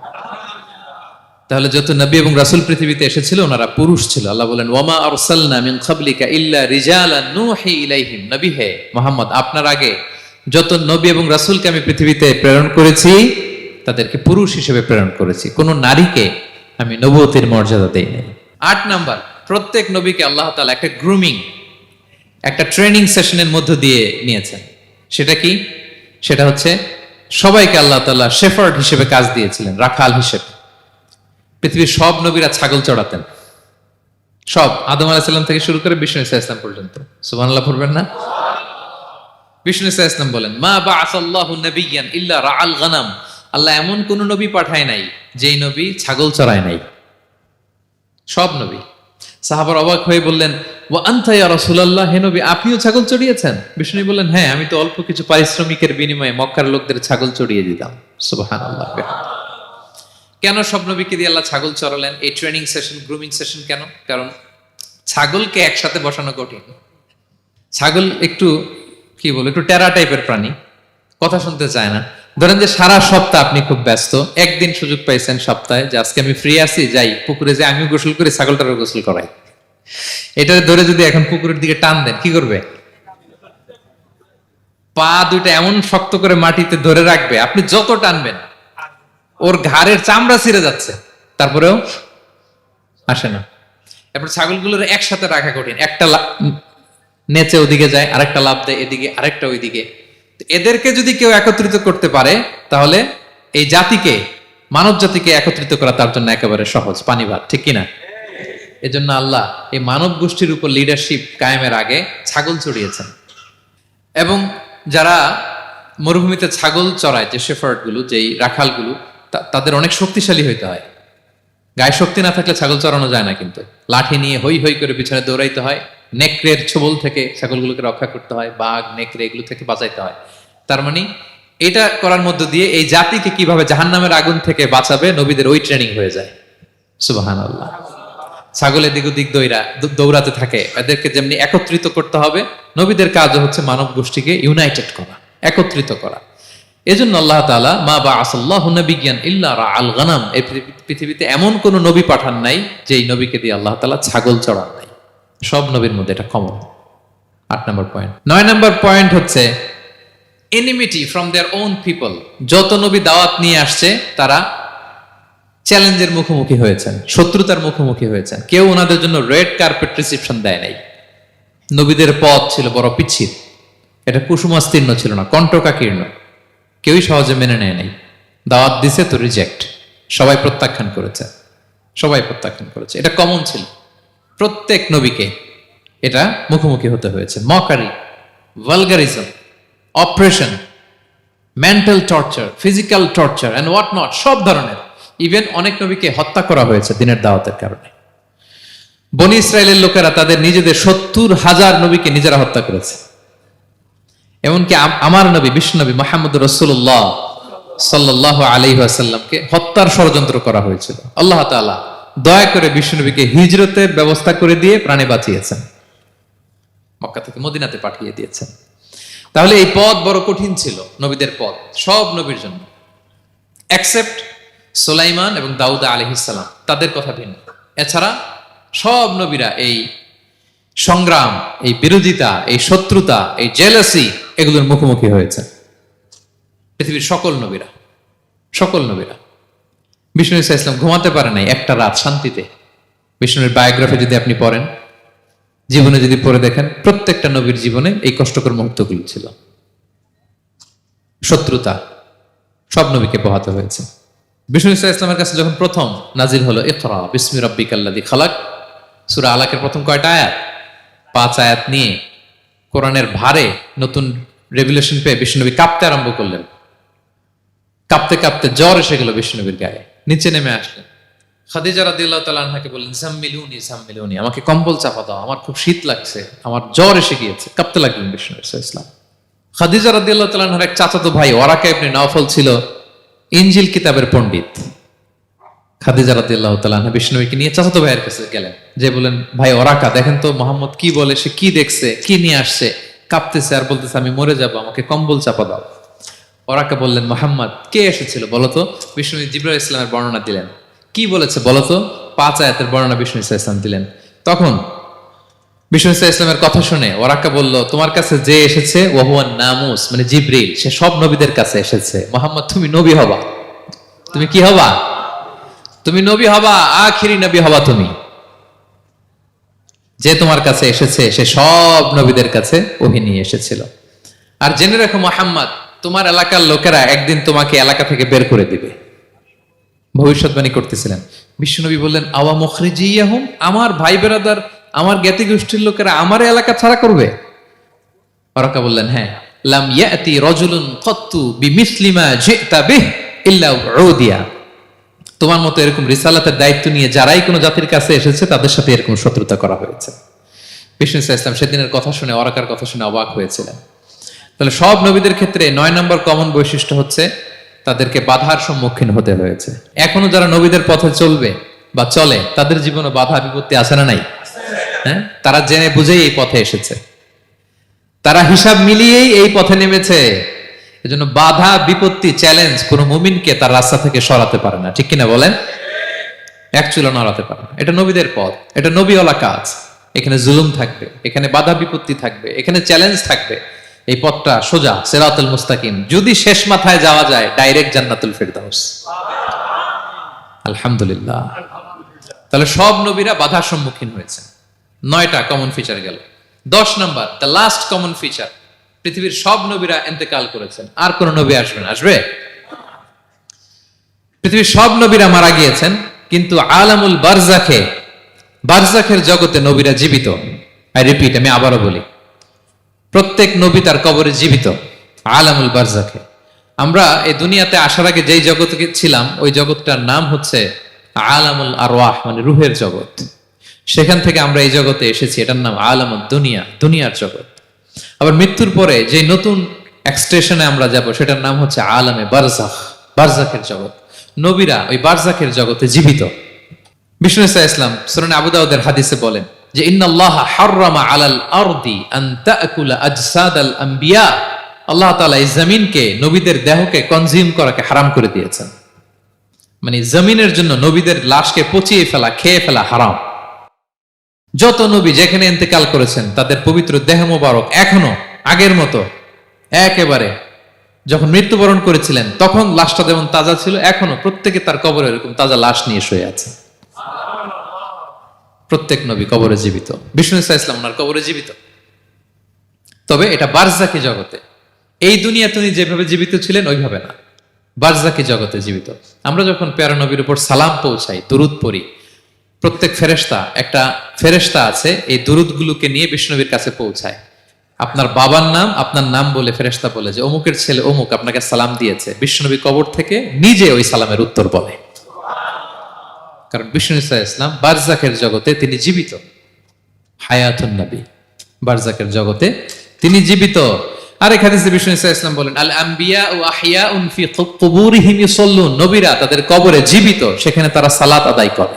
তাহলে যত নবী এবং রাসূল পৃথিবীতে এসেছিল, ওনারা পুরুষ ছিল। আল্লাহ বলেন, ওয়ামা আরসালনা মিন ক্বাবলিকা ইল্লা রিজালান নূহি ইলাইহিম। নবী হে মুহাম্মদ, আপনার আগে যত নবী এবং রাসূলকে আমি পৃথিবীতে প্রেরণ করেছি, তাদেরকে পুরুষ হিসেবে প্রেরণ করেছি, কোন নারীকে আমি নবুয়তির মর্যাদা দেই নাই। 8 নাম্বার, প্রত্যেক নবীকে আল্লাহ তাআলা একটা গ্রুমিং, একটা ট্রেনিং সেশনের মধ্য দিয়ে নিয়েছেন। সেটা কি? সেটা হচ্ছে, সবাইকে আল্লাহ তাআলা শেফার্ড হিসেবে কাজ দিয়েছিলেন, রাখাল হিসেবে। পৃথিবীর সব নবীরা ছাগল চড়াতেন, সব, আদম আলাইহিস সালাম থেকে শুরু করে বিষ্ণু ইসা ইসলাম পর্যন্ত। সুবহানাল্লাহ পড়বেন না? বিষ্ণু ইসা ইসলাম বলেন, মা বাআসাল্লাহু নাবিয়্যান ইল্লা রাআল গানাম। আল্লাহ এমন কোন নবী পাঠায় নাই যেই নবী ছাগল চড়ায় নাই। সব নবী। সাহাবার অবাক হয়ে বললেন, ওয়া আনতা ইয়া রাসূলুল্লাহ, হে নবী আপনিও ছাগল চড়িয়েছেন? বিষ্ণু বললেন, হ্যাঁ, আমি তো অল্প কিছু পারিশ্রমিকের বিনিময়ে মক্কার লোকদের ছাগল চড়িয়ে দিতাম। সুবহানাল্লাহ। কেন সব নবীকে দিয়ে আল্লাহ ছাগল চড়ালেন? এই ট্রেনিং সেশন, গ্রুমিং সেশন কেন? কারণ ছাগলকে একসাথে বসানো কঠিন। ছাগল একটু কি বলবো, একটু টেরা টাইপের প্রাণী, কথা শুনতে চায় না। ধরেন যে সারা সপ্তাহ আপনি খুব ব্যস্ত, একদিন সুযোগ পাইছেন সপ্তাহে যে আজকে আমি ফ্রি আছি, যাই পুকুরে যাই, আমিও গোসল করি, ছাগলটারও গোসল করাই। এটা ধরে যদি এখন পুকুরের দিকে টান দেন, কি করবে? পা দুইটা এমন শক্ত করে মাটিতে ধরে রাখবে, আপনি যত টানবেন ওর ঘাড়ের চামড়া ছিঁড়ে যাচ্ছে, তারপরেও আসে না। এরপর ছাগলগুলোর একসাথে রাখা কঠিন, একটা নেচে ওদিকে যায়, আরেকটা লাফ দেয় এদিকে, আরেকটা ওইদিকে। এদেরকে যদি কেউ একত্রিত করতে পারে, তাহলে এই জাতিকে, মানব জাতিকে একত্রিত করা তার জন্য একেবারে সহজ, পানি ভাত, ঠিক কিনা? এজন্য আল্লাহ এই মানব গোষ্ঠীর উপর লিডারশিপ কায়েমের আগে ছাগল চড়িয়েছেন। এবং যারা মরুভূমিতে ছাগল চড়ায়, যে শেফার্ড গুলো, যেই রাখালগুলো, তাদের অনেক শক্তিশালী হইতে হয়। গায়ে শক্তি না থাকলে ছাগল চড়ানো যায় না, কিন্তু লাঠি নিয়ে হই হই করে পিছনে দৌড়াইতে হয়, নেকড়ের ছোবল থেকে ছাগলগুলোকে রক্ষা করতে হয়, বাঘ নেকড়ে এগুলো থেকে বাঁচাইতে হয়। তার মানে এটা করার মধ্য দিয়ে এই জাতিকে কিভাবে জাহান্নামের আগুন থেকে বাঁচাবে নবীদের ওই ট্রেনিং হয়ে যায়। সুবহানাল্লাহ। ছাগল এদিক ওদিক দৌড়াতে থাকে, এদেরকে যেমনি একত্রিত করতে হবে, নবীদের কাজও হচ্ছে মানব গোষ্ঠীকে ইউনাইটেড করা, একত্রিত করা। এজন্য আল্লাহ তাআলা মা বাআসাল্লাহু নাবিয়্যান ইল্লা রাআল গানাম, এই পৃথিবীতে এমন কোন নবী পাঠান নাই যে এই নবীকে দিয়ে আল্লাহ তাআলা ছাগল চড়ান নাই। সব নবীর মধ্যে এটা কমন। 8 নম্বর পয়েন্ট। 9 নম্বর পয়েন্ট হচ্ছে enmity from their own people. যত নবী দাওয়াত নিয়ে আসছে তারা চ্যালেঞ্জের মুখোমুখি হয়েছেন, শত্রুতার মুখোমুখি হয়েছেন। কেউ ওনাদের জন্য রেড কার্পেট রিসেপশন দেয় নাই। নবীদের পথ ছিল বড় পিচ্ছিল, এটা কুসুমাস্তীর্ণ ছিল না, কণ্টকাকীর্ণ। কেউই সহজে মেনে নেয় নাই। দাওয়াত দিছে তো রিজেক্ট, সবাই প্রত্যাখ্যান করেছে, সবাই প্রত্যাখ্যান করেছে। এটা কমন ছিল, প্রত্যেক নবীকে এটা মুখোমুখি হতে হয়েছে। Mockery, vulgarism, operation, mental torture, physical torture and what not, সব ধরনের। ইভেন অনেক নবীকে হত্যা করা হয়েছে দিনের দাওয়াতের কারণে। বনি ইসরায়েলের লোকেরা তাদের নিজেদের 70,000 নবীকে নিজেরা হত্যা করেছে। এমনকি আমার নবী বিশ্বনবী মুহাম্মদ রাসূলুল্লাহ সাল্লাল্লাহু আলাইহি ওয়াসাল্লামকে হত্যার ষড়যন্ত্র করা হয়েছিল। আল্লাহ তাআলা দয়া করে বিশ্বনবীকে হিজরতের ব্যবস্থা করে দিয়ে প্রাণে বাঁচিয়েছেন, মক্কা থেকে মদিনাতে পাঠিয়ে দিয়েছেন। তাহলে এই পথ বড় কঠিন ছিল, নবীদের পথ, সব নবীর জন্য, এক্সেপ্ট সুলাইমান এবং দাউদ আলাইহিস সালাম, তাদের কথা ভিন্ন। এছাড়া সব নবীরা এই সংগ্রাম, এই বিরোধিতা, এই শত্রুতা, এই জেলাসি, এগুলোর মুখোমুখি হয়েছে পৃথিবীর সকল নবীরা, সকল নবীরা। বিষ্ণু ঈসা ইসলাম ঘুমাতে পারে নাই একটা রাত শান্তিতে। বিষ্ণুর বায়োগ্রাফি যদি আপনি পড়েন, জীবনে যদি পড়ে দেখেন, প্রত্যেকটা নবীর জীবনে এই কষ্টকর মুহূর্তগুলো ছিল। শত্রুতা সব নবীকে পোহাতে হয়েছে। বিষ্ণু ঈসা ইসলামের কাছে যখন প্রথম নাজিল হলো ইকরা বিসমি রাব্বিকাল্লাযী খালাক, সূরা আলাকের প্রথম কয়টা আয়াত? 5 আয়াত নিয়ে কোরআনের ভারে নতুন রেভুলেশন পেয়ে বিষ্ণুনবী কাঁপতে আরম্ভ করলেন। কাঁপতে কাঁপতে জ্বর এসে গেল বিষ্ণুনবীর গায়ে, নিচে নেমে আসলেন। খাদিজা রাদিয়াল্লাহু তাআলা আনহাকে বললেন, জাম্মিলুনি জাম্মিলুনি, আমাকে কম্বল চাপা দাও, আমার খুব শীত লাগছে, আমার জ্বর এসে গিয়েছে। কাঁপতে লাগলেন বিষ্ণু ইসলাম। খাদিজা রাদিয়াল্লাহু তাআলা আনহার এক চাচাতো ভাই ওয়ারাকা ইবনে নাওফল ছিল ইনজিল কিতাবের পণ্ডিত। খাদিজা রাদিয়াল্লাহু তাআলা আনহা বিষ্ণুকে নিয়ে চাচাতো ভাইয়ের কাছে গেলেন, যে বলেন, ভাই ওরাকা, দেখেন তো মোহাম্মদ কি বলে, সে কি দেখছে, কি নিয়ে আসছে, কাঁপতেছে আর বলতেছে আমি মরে যাব, আমাকে কম্বল চাপা দাও। ওরাকা বললেন, মোহাম্মদ কে এসেছিল বলতো? বিষ্ণু জিবরাইল ইসলামের বর্ণনা দিলেন। কি বলেছে বলতো? 5 আয়াতের বর্ণনা বিষ্ণু ইসলাম দিলেন। তখন বিষ্ণু ইসলামের কথা শুনে ওরাকা বলল, তোমার কাছে যে এসেছে ওহুয়ান নামুস, মানে জিবরিল, সে সব নবীদের কাছে এসেছে। মোহাম্মদ তুমি নবী হবা, তুমি কি হবা? তুমি নবী হবা, আখিরি নবী হবা তুমি। যে তোমার কাছে এসেছে সে সব নবীদের কাছে ওহী নিয়ে এসেছিল। আর জেনে রাখো মুহাম্মদ, তোমার এলাকার লোকেরা একদিন তোমাকে এলাকা থেকে বের করে দিবে। ভবিষ্যৎবাণী করতেছিলেন। বিশ্বনবী বললেন, আওয়া মুখরিজিয়াহুম, আমার ভাই বেরাদার, আমার জ্ঞাতি গোষ্ঠীর লোকেরা আমার এলাকা ছাড়া করবে? ওরাকা বললেন, হ্যাঁ। লাম ইয়াতি রাজুলুন কাত্তু বিমিসলি মা জিতা বিহি ইল্লা উদিয়া, তোমার মতো এরকম রিসালাতের দায়িত্ব নিয়ে যারাই কোনো জাতির কাছে এসেছে তাদের সাথে এরকম শত্রুতা করা হয়েছে। বিষ্ণু ইসলাম সেদিনের কথা শুনে, ওরাকার কথা শুনে অবাক হয়েছিলেন। তাহলে সব নবীদের ক্ষেত্রে 9 নম্বর কমন বৈশিষ্ট্য হচ্ছে তাদেরকে বাধার সম্মুখীন হতে হয়েছে। এখনো যারা নবীদের পথে চলবে বা চলে, তাদের জীবনে বাধা বিপত্তি আছে না নাই? হ্যাঁ, তারা জেনে বুঝেই এই পথে এসেছে, তারা হিসাব মিলিয়েই এই পথে নেমেছে। এজন্য বাধা বিপত্তি চ্যালেঞ্জ কোন মুমিনকে তার রাস্তা থেকে সরাতে পারে না, ঠিক কিনা বলেন? এক চুলো নড়াতে পারে না। এটা নবীদের পথ, এটা নবীওয়ালা কাজ। এখানে জুলুম থাকবে, এখানে বাধা বিপত্তি থাকবে, এখানে চ্যালেঞ্জ থাকবে। এই পথটা সোজা, সিরাতুল মুস্তাকিম। যদি শেষ মাথায় যাওয়া যায়, ডাইরেক্ট জান্নাতুল ফিরদাউস। আলহামদুলিল্লাহ। তাহলে সব নবীরা বাধার সম্মুখীন হয়েছে। 9টা কমন ফিচার গেল। 10 নম্বর, দ্য লাস্ট কমন ফিচার, পৃথিবীর সব নবীরা ইন্তেকাল করেছেন, আর কোন নবী আসবেন? আসবে? পৃথিবীর সব নবীরা মারা গিয়েছেন, কিন্তু আলামুল বারজাখে, বারজাখের জগতে নবীরা জীবিত। আই রিপিট, আমি আবারও বলি, প্রত্যেক নবী তার কবরে জীবিত। আলামুল বারজাখে। আমরা এই দুনিয়াতে আসার আগে যেই জগতে ছিলাম, ওই জগৎটার নাম হচ্ছে আলামুল আরওয়াহ, মানে রুহের জগৎ। সেখান থেকে আমরা এই জগতে এসেছি, এটার নাম আলামুদ দুনিয়া, দুনিয়ার জগৎ। আবার মৃত্যুর পরে যে নতুন এক্সটেশনে আমরা যাব সেটার নাম হচ্ছে আলামে বারজাখ, বারজাখের জগৎ। নবীরা ওই বারজাখের জগতে জীবিত। বিষ্ণু ইসলাম সুনানে আবু দাউদের হাদিসে বলেন যে ইন্নাল্লাহ হাররামা আলাল আরদি আন তাকুলা আজসাদাল আম্বিয়া, আল্লাহ তাআলা এই জমিনকে, নবীদের দেহকে কনজিউম করাকে হারাম করে দিয়েছেন। মানে জমিনের জন্য নবীদের লাশকে পচিয়ে ফেলা, খেয়ে ফেলা হারাম। যত নবী যেখানে ইন্তেকাল করেছেন তাদের পবিত্র দেহ মোবারক এখনো আগের মতো একেবারে যখন মৃত্যুবরণ করেছিলেন তখন লাশটা যেমন তাজা ছিল, এখনো প্রত্যেকে তার কবরে এরকম তাজা লাশ নিয়ে শুয়ে আছে। প্রত্যেক নবী কবরে জীবিত, বিষ্ণু ইসলাম ওনার কবরে জীবিত। তবে এটা বারজাকি জগতে। এই দুনিয়া তিনি যেভাবে জীবিত ছিলেন ওইভাবে না, বারজাকি জগতে জীবিত। আমরা যখন প্যারা নবীর উপর সালাম পৌঁছাই, দুরুদ পড়ি, প্রত্যেক ফেরেশতা, একটা ফেরেশতা আছে এই দুরুদগুলোকে নিয়ে বিষ্ণুনবীর কাছে পৌঁছায়। আপনার বাবার নাম, আপনার নাম বলে ফেরেশতা বলে যে অমুকের ছেলে অমুক আপনাকে সালাম দিয়েছে। বিষ্ণুনবী কবর থেকে নিজে ওই সালামের উত্তর বলে, কারণ বিষ্ণু ইসলাম বারজাকের জগতে তিনি জীবিত। হায়াতুন নবী, বারজাকের জগতে তিনি জীবিত। আরেক হাদিসে বিষ্ণু ইসলাম বলেন আল আম্বিয়া ও আহিয়াউন ফি কুবুরিহিম ইউসাল্লুন, নবীরা তাদের কবরে জীবিত, সেখানে তারা সালাত আদায় করে।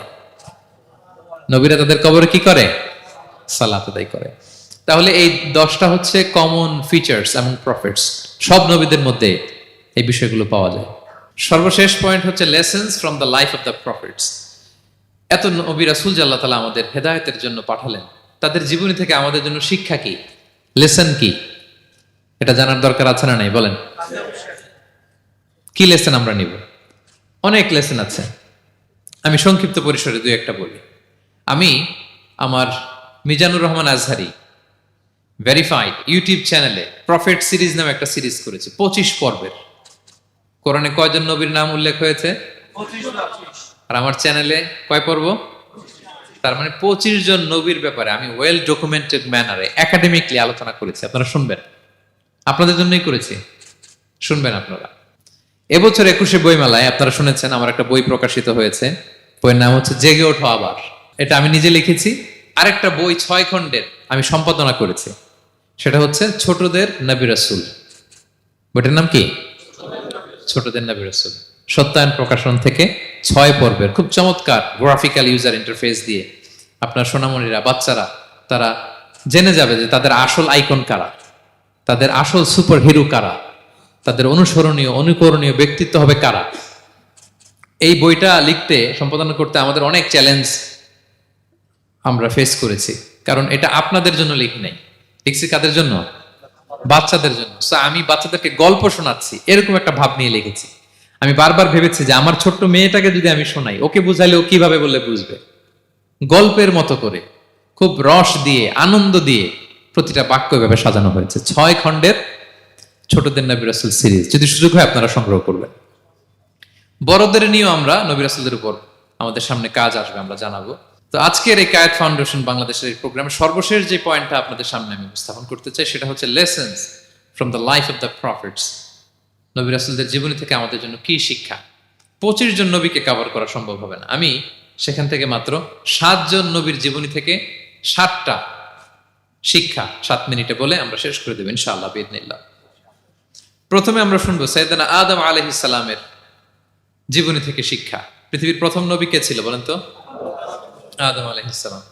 নবীরা তাদের কবরে কি করে? সালাত আদায় করে। তাহলে এই 10টা হচ্ছে কমন ফিচার্স এবং প্রফিটস, সব নবীদের মধ্যে এই বিষয়গুলো পাওয়া যায়। সর্বশেষ পয়েন্ট হচ্ছে lessons from the life of the profits. এত নবী রাসূল যে আল্লাহ তাআলা আমাদের হেদায়েতের জন্য পাঠালেন, তাদের জীবনী থেকে আমাদের জন্য শিক্ষা কি, লেসন কি, এটা জানার দরকার আছে না নাই? বলেন, কি লেসন আমরা নিব? অনেক লেসন আছে, আমি সংক্ষিপ্ত পরিসরে দুই একটা বলি। আমি আমার মিজানুর রহমান আজহারি ভেরিফাইড ইউটিউব চ্যানেলে প্রফেট সিরিজ নামে একটা সিরিজ করেছি, 25 পর্বের। কোরআনে কয়জন নবীর নাম উল্লেখ হয়েছে? 25। আর আমার চ্যানেলে কয় পর্ব? তার মানে 25 জন নবীর ব্যাপারে আমি ওয়েল ডকুমেন্টেড ম্যানারে একাডেমিকলি আলোচনা করেছি। আপনারা শুনবেন, আপনাদের জন্যই করেছি, শুনবেন আপনারা। এবছর 21শে বইমেলায় আপনারা শুনেছেন আমার একটা বই প্রকাশিত হয়েছে, বইয়ের নাম হচ্ছে জেগে ওঠো আবার। এটা আমি নিজে লিখেছি। আরেকটা বই 6 খণ্ডের আমি সম্পাদনা করেছি, সেটা হচ্ছে ছোটদের নবী রাসূল। বইটার নাম কি? ছোটদের নবী রাসূল। সত্যায়ন প্রকাশন থেকে 6 পর্বের খুব চমৎকার গ্রাফিক্যাল ইউজার ইন্টারফেস দিয়ে আপনার সোনামণিরা, বাচ্চারা তারা জেনে যাবে যে তাদের আসল আইকন কারা, তাদের আসল সুপার হিরো কারা, তাদের অনুসরণীয় অনুকরণীয় ব্যক্তিত্ব হবে কারা। এই বইটা লিখতে, সম্পাদনা করতে আমাদের অনেক চ্যালেঞ্জ আমরা ফেস করেছি, কারণ এটা আপনাদের জন্য লিখি নাই, লিখছি কাদের জন্য? বাচ্চাদের জন্য। আমি বাচ্চাদেরকে গল্প শোনাচ্ছি এরকম একটা ভাব নিয়ে লিখেছি। আমি বারবার ভেবেছি যে আমার ছোট্ট মেয়েটাকে যদি আমি শোনাই, ওকে বুঝাইলে ও কিভাবে বললে বুঝবে। গল্পের মতো করে খুব রস দিয়ে, আনন্দ দিয়ে প্রতিটা বাক্য এভাবে সাজানো হয়েছে। 6 খণ্ডের ছোটদের নবী রাসূল সিরিজ, যদি সুযোগ হয় আপনারা সংগ্রহ করবেন। বড়দের নিয়েও আমরা নবী রাসূলদের উপর আমাদের সামনে কাজ আসবে, আমরা জানাবো। তো আজকের এই কায়েত ফাউন্ডেশন বাংলাদেশের এই প্রোগ্রামে সর্বশেষ যে পয়েন্টটা আপনাদের সামনে আমি উপস্থাপন করতে চাই সেটা হচ্ছে lessons from the life of the profits. নবী রাসূলদের জীবনী থেকে আমাদের জন্য কি শিক্ষা? 25 জন নবীকে কভার করা সম্ভব হবে না। আমি সেখান থেকে মাত্র 7 জন নবীর জীবনী থেকে 7টা শিক্ষা 7 মিনিটে বলে আমরা শেষ করে দেব ইনশাআল্লাহ বিইذنিল্লাহ। প্রথমে আমরা শুনবো সাইয়েদনা আদম আলাইহিস সালামের জীবনী থেকে শিক্ষা। পৃথিবীর প্রথম নবী কে ছিল বলেন তো? আদম আলাইহিস সালাম।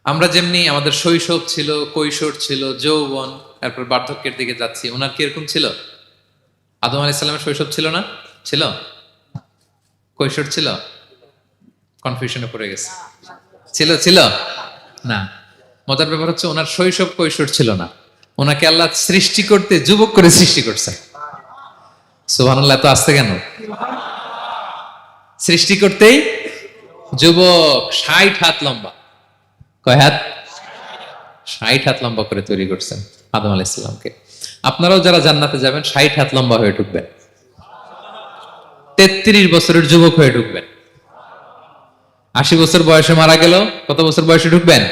আমরা যেমনি আমাদের শৈশব ছিল, কৈশোর ছিল, যৌবন, তারপর বার্ধক্যের দিকে যাচ্ছি, ওনার কি এরকম ছিল? আদম আলাইহিস সালামের শৈশব ছিল না? ছিল? কৈশোর ছিল? কনফিউশনে পড়ে গেছে। ছিল? ছিল না। মজার ব্যাপার হচ্ছে ওনার শৈশব কৈশোর ছিল না, ওনাকে আল্লাহ সৃষ্টি করতে যুবক করে সৃষ্টি করছে। সুবহানাল্লাহ, এত আসতে কেন? সৃষ্টি করতেই যুবক, 60 হাত লম্বা। কয় হাত? 60 হাত লম্বা করে তৈরি করছেন আদম আলাইহিস সালামকে। আপনারাও যারা জান্নাতে যাবেন 60 হাত লম্বা হয়ে ঢুকবেন, 33 বছরের যুবক হয়ে ঢুকবেন। 80 বছর বয়সে মারা গেল, কত বছর বয়সে ঢুকবেন?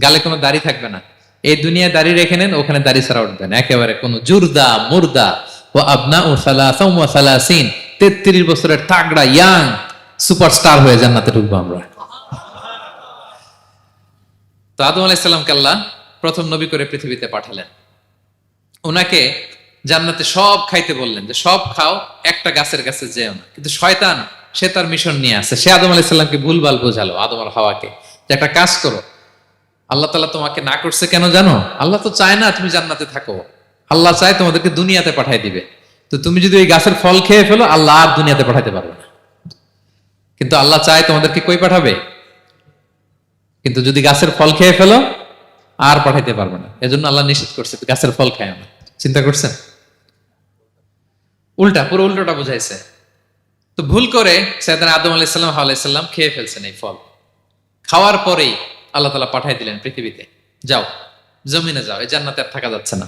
গালে কোনো দাড়ি থাকবে না। এই দুনিয়ায় দাড়ি রেখে নেন, ওখানে দাড়ি ছাড়া উঠবেন একেবারে কোনো জুরদা মুর্দা। ও আবনা ও সালাসা ওয়া সালাসিন, 33 বছরের তাগড়া ইয়াং সুপারস্টার হয়ে জান্নাতে ঢুকবো আমরা। তো আদম আলাইহিস সালামকে আল্লাহ প্রথম নবী করে পৃথিবীতে পাঠালেন। ওনাকে জান্নাতে সব খাইতে বললেন যে সব খাও, একটা গাছের কাছে যেও না। কিন্তু শয়তান সে তার মিশন নিয়ে আসে, সে আদম আলাইহিস সালামকে ভুলভাল বোঝালো, আদম আর হাওয়াকে, যে একটা কাজ করো, আল্লাহ তাআলা তোমাকে না করছে কেন জানো? আল্লাহ তো চায় না তুমি জান্নাতে থাকো, আল্লাহ চায় তোমাদেরকে দুনিয়াতে পাঠাই দিবে। তো তুমি যদি ওই গাছের ফল খেয়ে ফেলো, আল্লাহ আর দুনিয়াতে পাঠাইতে পারবে না। কিন্তু আল্লাহ চায় তোমাদেরকে কই পাঠাবে? কিন্তু যদি গাছের ফল খেয়ে ফেলো আর পাঠাইতে পারবে না। এজন্য আল্লাহ নিষেধ করছে গাছের ফল খায় না। চিন্তা করছেন? উল্টা, পুরো উল্টোটা বুঝাইছে। তো ভুল করে সাইয়েদনা আদম আলাইহিস সালাম হাওয়া আলাইহিস সালাম খেয়ে ফেলছেন এই ফল। খাওয়ার পরেই আল্লাহ তাআলা পাঠাই দিলেন পৃথিবীতে, যাও জমিনে যাও, এই জান্নাতে আর থাকা যাচ্ছে না।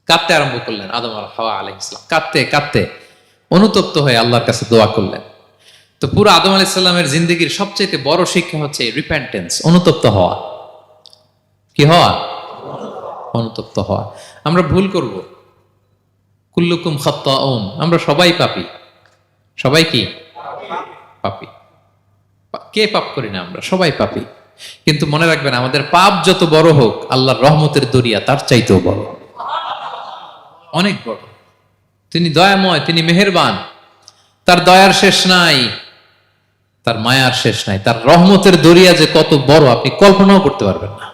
কাঁদতে আরম্ভ করলেন আদম আর হাওয়া আলাইহিস সালাম, কাঁদতে কাঁদতে অনুতপ্ত হয়ে আল্লাহর কাছে দোয়া করলেন। তো পুরো আদম আলাইহিস সালামের জিন্দেগির সবচেয়ে বড় শিক্ষা হচ্ছে রিপেন্টেন্স, অনুতপ্ত হওয়া। কি হওয়া? অনুতপ্ত হওয়া। আমরা ভুল করব, কুল্লুকুম খাত্তাউন, আমরা সবাই পাপী। সবাই কি পাপী? কে পাপ করি না? আমরা সবাই পাপী। কিন্তু মনে রাখবেন, আমাদের পাপ যত বড় হোক, আল্লাহর রহমতের দরিয়া তার চাইতেও বড়, অনেক বড়। তিনি দয়াময়, তিনি মেহেরবান, তার দয়ার শেষ নাই, তার মায়ার শেষ নাই। তার রহমতের দরিয়া যে কত বড় আপনি কল্পনাও করতে পারবেন না।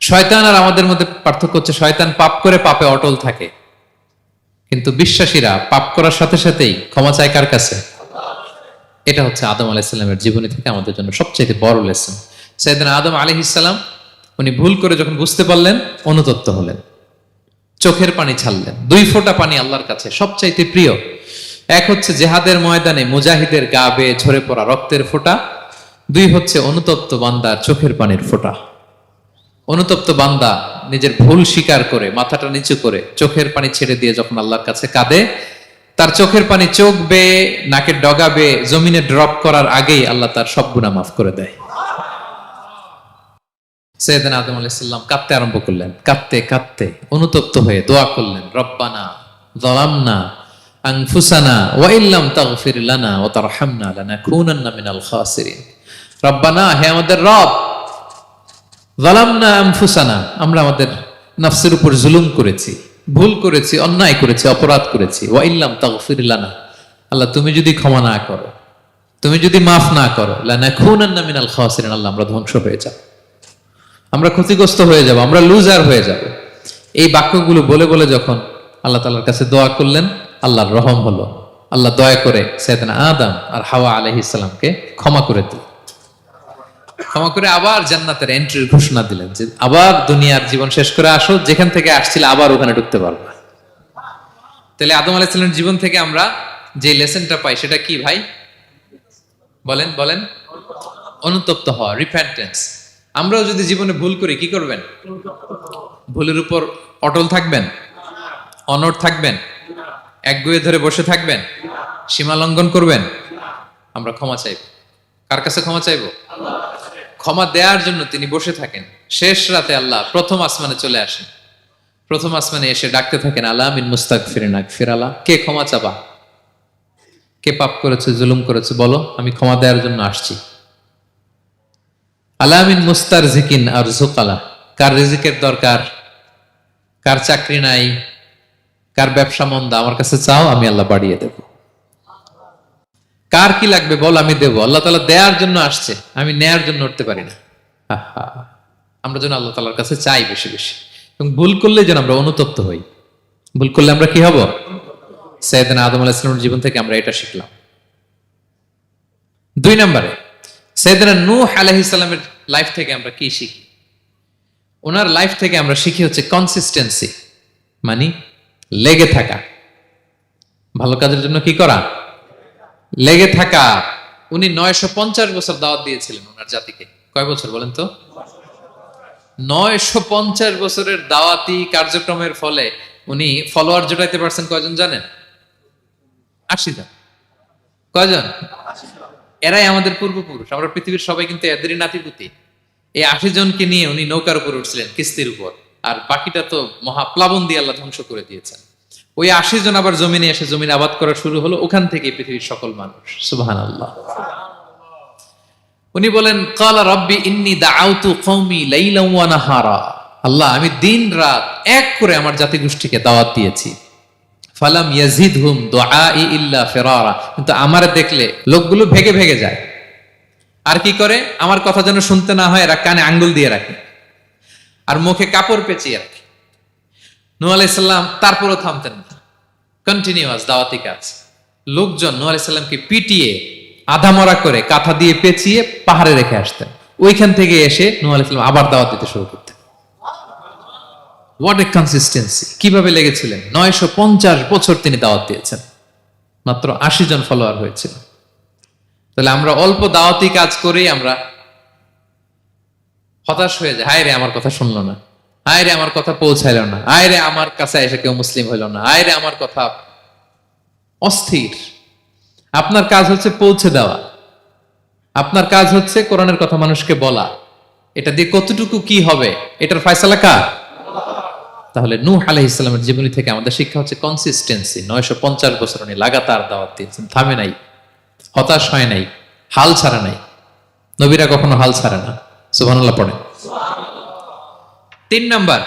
শয়তান আর আমাদের মধ্যে পার্থক্য হচ্ছে, শয়তান পাপ করে পাপে অটল থাকে, কিন্তু বিশ্বাসীরা পাপ করার সাথে সাথেই ক্ষমা চায় কার কাছে? এটা হচ্ছে আদম আলাইহিস সালামের জীবনী থেকে আমাদের জন্য সবচেয়ে বড় লেসন। সাইয়েদনা আদম আলাইহিস সালাম উনি ভুল করে যখন বুঝতে পারলেন, অনুতপ্ত হলেন, চোখের পানি ছাড়লেন। 2 ফোঁটা পানি আল্লাহর কাছে সবচাইতে প্রিয়। এক হচ্ছে জেহাদের ময়দানে মুজাহিদের গা বেয়ে ঝরে পড়া রক্তের ফোঁটা, 2 হচ্ছে অনুতপ্ত বান্দার চোখের পানির ফোঁটা। অনুতপ্ত বান্দা নিজের ভুল স্বীকার করে মাথাটা নিচু করে চোখের পানি ছেড়ে দিয়ে যখন আল্লাহর কাছে কাঁদে, তার চোখের পানি চোখ বেয়ে নাকের ডগা বেয়ে জমিনে ড্রপ করার আগেই আল্লাহ তার সব গুনাহ মাফ করে দেয়। সাইয়েদনা আদম আলাইহিস সালাম কাঁদতে আরম্ভ করলেন, কাঁদতে কাঁদতে অনুতপ্ত হয়ে দোয়া করলেন, রব্বানা যালামনা আনফুসানা ওয়া ইল্লাম তাগফির লানা ওয়া তারহামনা লানাকুনান্না মিনাল খাসিরিন। রব্বানা, হে আমাদের রব, যালামনা আনফুসানা, আমরা আমাদের নফসের উপর জুলুম করেছি, ভুল করেছি, অন্যায় করেছি, অপরাধ করেছি। ওয়া ইল্লাম তাগফির লানা, আল্লাহ তুমি যদি ক্ষমা না করো, তুমি যদি মাফ না করো, লানাকুনান্না মিনাল খাসিরিন, আল্লাহ আমরা ধ্বংস হয়ে যাব, আমরা ক্ষতিগ্রস্ত হয়ে যাব, আমরা লুজার হয়ে যাব। এই বাক্যগুলো বলে বলে যখন আল্লাহ তাআলার কাছে দোয়া করলেন, আল্লাহর রহম হলো। আল্লাহ দয়া করে সাইয়েদনা আদম আর হাওয়া আলাইহিস সালামকে ক্ষমা করে দিলেন। ক্ষমা করে আবার জান্নাতের এন্ট্রির ঘোষণা দিলেন যে আবার দুনিয়ার জীবন শেষ করে আসো, যেখান থেকে আসছিলে আবার ওখানে ঢুকতে পারবে। তাহলে আদম আলাইহিস সালামের জীবন থেকে আমরা যে লেসনটা পাই সেটা কি ভাই? বলেন বলেন। অনুতপ্ত হওয়া, রিপেন্টেন্স। আমরাও যদি জীবনে ভুল করি কি করবেন? ভুলের উপর অটল থাকবেন, অনড় থাকবেন, একগুঁয়ে ধরে বসে থাকবেন, সীমা লঙ্ঘন করবেন? আমরা ক্ষমা চাইব। কার কাছে ক্ষমা চাইব? ক্ষমা দেওয়ার জন্য তিনি বসে থাকেন। শেষ রাতে আল্লাহ প্রথম আসমানে চলে আসেন। প্রথম আসমানে এসে ডাকতে থাকেন, আলা মিন মুস্তাগফিরিন আগফির আলা, কে ক্ষমা চাবা? কে পাপ করেছে, জুলুম করেছে, বলো, আমি ক্ষমা দেওয়ার জন্য আসছি। আলা মিন মুস্তারজিকিন আরযুক আলা, কার রিজিকের দরকার, কার চাকরি নাই, কার ব্যবসা মন্দা, আমার কাছে চাও, আমি আল্লাহ বাড়িয়ে দেব। কার কি লাগবে বল, আমি দেব। আল্লাহ তাআলা দেওয়ার জন্য আসছে, আমি নেয়ার জন্য উঠতে পারি না। আমরা যেন আল্লাহ তাআলার কাছে চাই বেশি বেশি, এবং ভুল করলে যেন আমরা অনুতপ্ত হই। ভুল করলে আমরা কি হব? সাইয়েদনা আদম আলাইহিস সালামের জীবন থেকে আমরা এটা শিখলাম। 2 নম্বরে সাইয়েদনা নূহ আলাইহিস সালামের লাইফ থেকে আমরা কি শিখি? ওনার লাইফ থেকে আমরা শিখি হচ্ছে কনসিস্টেন্সি, মানে লেগে থাকা। ভালো কাজের জন্য কি করা? লেগে থাকা। উনি 950 বছর দাওয়াত দিয়েছিলেন ওনার জাতিকে। কয় বছর বলেন তো? 950 বছরের দাওয়াতি কার্যক্রমের ফলে উনি ফলোয়ার জোটাইতে পারছেন কয়জন জানেন? 80 জন। কয়জন? এরাই আমাদের পূর্বপুরুষ। আমরা পৃথিবীর সবাই কিন্তু এদেরই নাতিপুতি। এই 80 জনকে নিয়ে উনি নৌকার উপর উঠছিলেন, কিস্তির উপর, আর বাকিটা তো মহাপ্লাবন দিয়ে আল্লাহ ধ্বংস করে দিয়েছেন। ওই 80 জন আবার জমিনে এসে জমিন আবাদ করা শুরু হলো, ওখান থেকে পৃথিবীর সকল মানুষ। সুবহানাল্লাহ। উনি বলেন ক্বালা রাব্বি ইন্নী দাআউতু কওমি লাইলান ওয়া নাহারা, আল্লাহ আমি দিন রাত এক করে আমার জাতি গোষ্ঠীকে দাওয়াত দিয়েছি। ফালাম ইয়াজিদহুম দুআই ইল্লা ফিরারা, কিন্তু আমারে দেখলে লোকগুলো ভেগে ভেগে যায়। আর কি করে? আমার কথা যেন শুনতে না হয় এরা কানে আঙ্গুল দিয়ে রাখে আর মুখে কাপড় পেঁচিয়ে রাখে। নূহ আলাইহিস সালাম তারপরও থামতেন না, কন্টিনিউয়াস দাওয়াতি কাজ। লোকজন নূহ আলাইহিস সালামকে পিটিয়ে আধামরা করে কাঁথা দিয়ে পেঁচিয়ে পাহাড়ে রেখে আসতেন। ওইখান থেকে এসে নূহ আলাইহিস সালাম আবার দাওয়াত দিতে শুরু করতেন। What a consistency! কিভাবে লেগেছিলেন! 950 বছর তিনি দাওয়াত দিয়েছেন, মাত্র 80 জন ফলোয়ার হয়েছিল। তাহলে আমরা অল্প দাওয়াতি কাজ করেই আমরা হতাশ হয়ে যায়। হায় রে আমার কথা শুনলো না, হায় রে আমার কথা পৌঁছাইলো না, হায় রে আমার কাছে এসে কেউ মুসলিম হইল না, হায় রে আমার কথা। অস্থির। আপনার কাজ হচ্ছে পৌঁছে দেওয়া, আপনার কাজ হচ্ছে কোরআনের কথা মানুষকে বলা। এটা দিয়ে কতটুকু কি হবে এটার ফয়সালা কার? তাহলে নূহ আলাইহিস সালামের জীবনী থেকে আমাদের শিক্ষা হচ্ছে কনসিস্টেন্সি। 950 বছর উনি লাগাতার দাওয়াত দিয়েছেন, থামে নাই, হতাশ হয় নাই, হাল ছাড়া নাই। নবীরা কখনো হাল ছাড়ে না। সুবহানাল্লাহ পড়ে। 3 নাম্বার,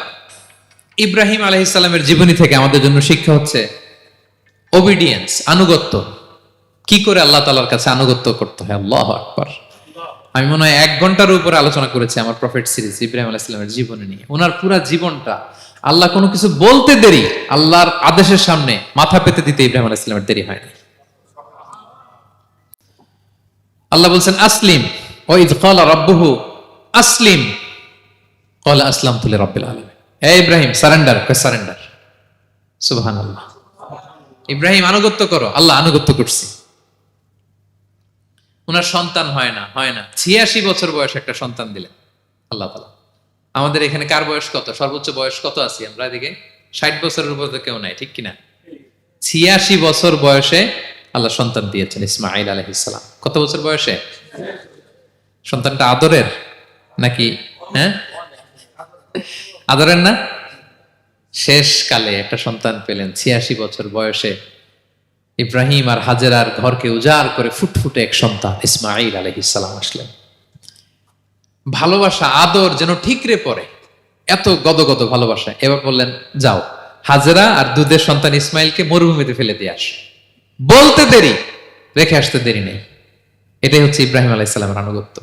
ইব্রাহিম আলাইহিস সালামের জীবনী থেকে আমাদের জন্য শিক্ষা হচ্ছে ওবিডিয়েন্স, আনুগত্য। কি করে আল্লাহ তাআলার কাছে আনুগত্য করতে হয়। আল্লাহু আকবার। আমি মনে হয় 1 ঘন্টার উপরে আলোচনা করেছি আমার প্রফেট সিরিজ ইব্রাহিম আলাইহিস সালামের জীবনী নিয়ে। ওনার পুরো জীবনটা, আল্লাহ কোনো কিছু বলতে দেরি, আল্লাহর আদেশের সামনে মাথা পেতে দিতে ইব্রাহিম আলাইহিস সালামের দেরি হয়নি। আল্লাহ বলছেন আসলিম, ওয়া ইয ক্বালা রাব্বুহু আসলিম ক্বালা আসলামতু লিরাব্বিল আলামিন। হে ইব্রাহিম সারেন্ডার, সারেন্ডার। সুবহানাল্লাহ। ইব্রাহিম আনুগত্য করো, আল্লাহ আনুগত্য করছি। ওনার সন্তান হয় না 86 বছর বয়সে একটা সন্তান দিলেন আল্লাহ তাআলা। আমাদের এখানে কার বয়স কত? সর্বোচ্চ বয়স কত আছি আমরা? এদিকে 60 বছরের উপর তো কেউ নাই, ঠিক কিনা? 86 বছর বয়সে আল্লাহ সন্তান দিয়েছেন ইসমাঈল আলাইহিস সালাম। কত বছর বয়সে? সন্তানটা আদরের নাকি? হ্যাঁ, আদরের না? শেষ কালে একটা সন্তান পেলেন 86 বছর বয়সে। ইব্রাহিম আর হাজেরার ঘরকে উজাড় করে ফুটফুটে এক সন্তান ইসমাঈল আলাইহিস সালাম আসলেন। ভালোবাসা, আদর যেন ঠিকরে পড়ে, এত গদগদ ভালোবাসা। এবার বললেন যাও হাজেরা আর দুধের সন্তান ইসমাইলকে মরুভূমিতে ফেলে দিয়ে আস। বলতে দেরি, রেখে আসতে দেরি নেই। এটাই হচ্ছে ইব্রাহিম আলাইহিস সালামের আনুগত্য।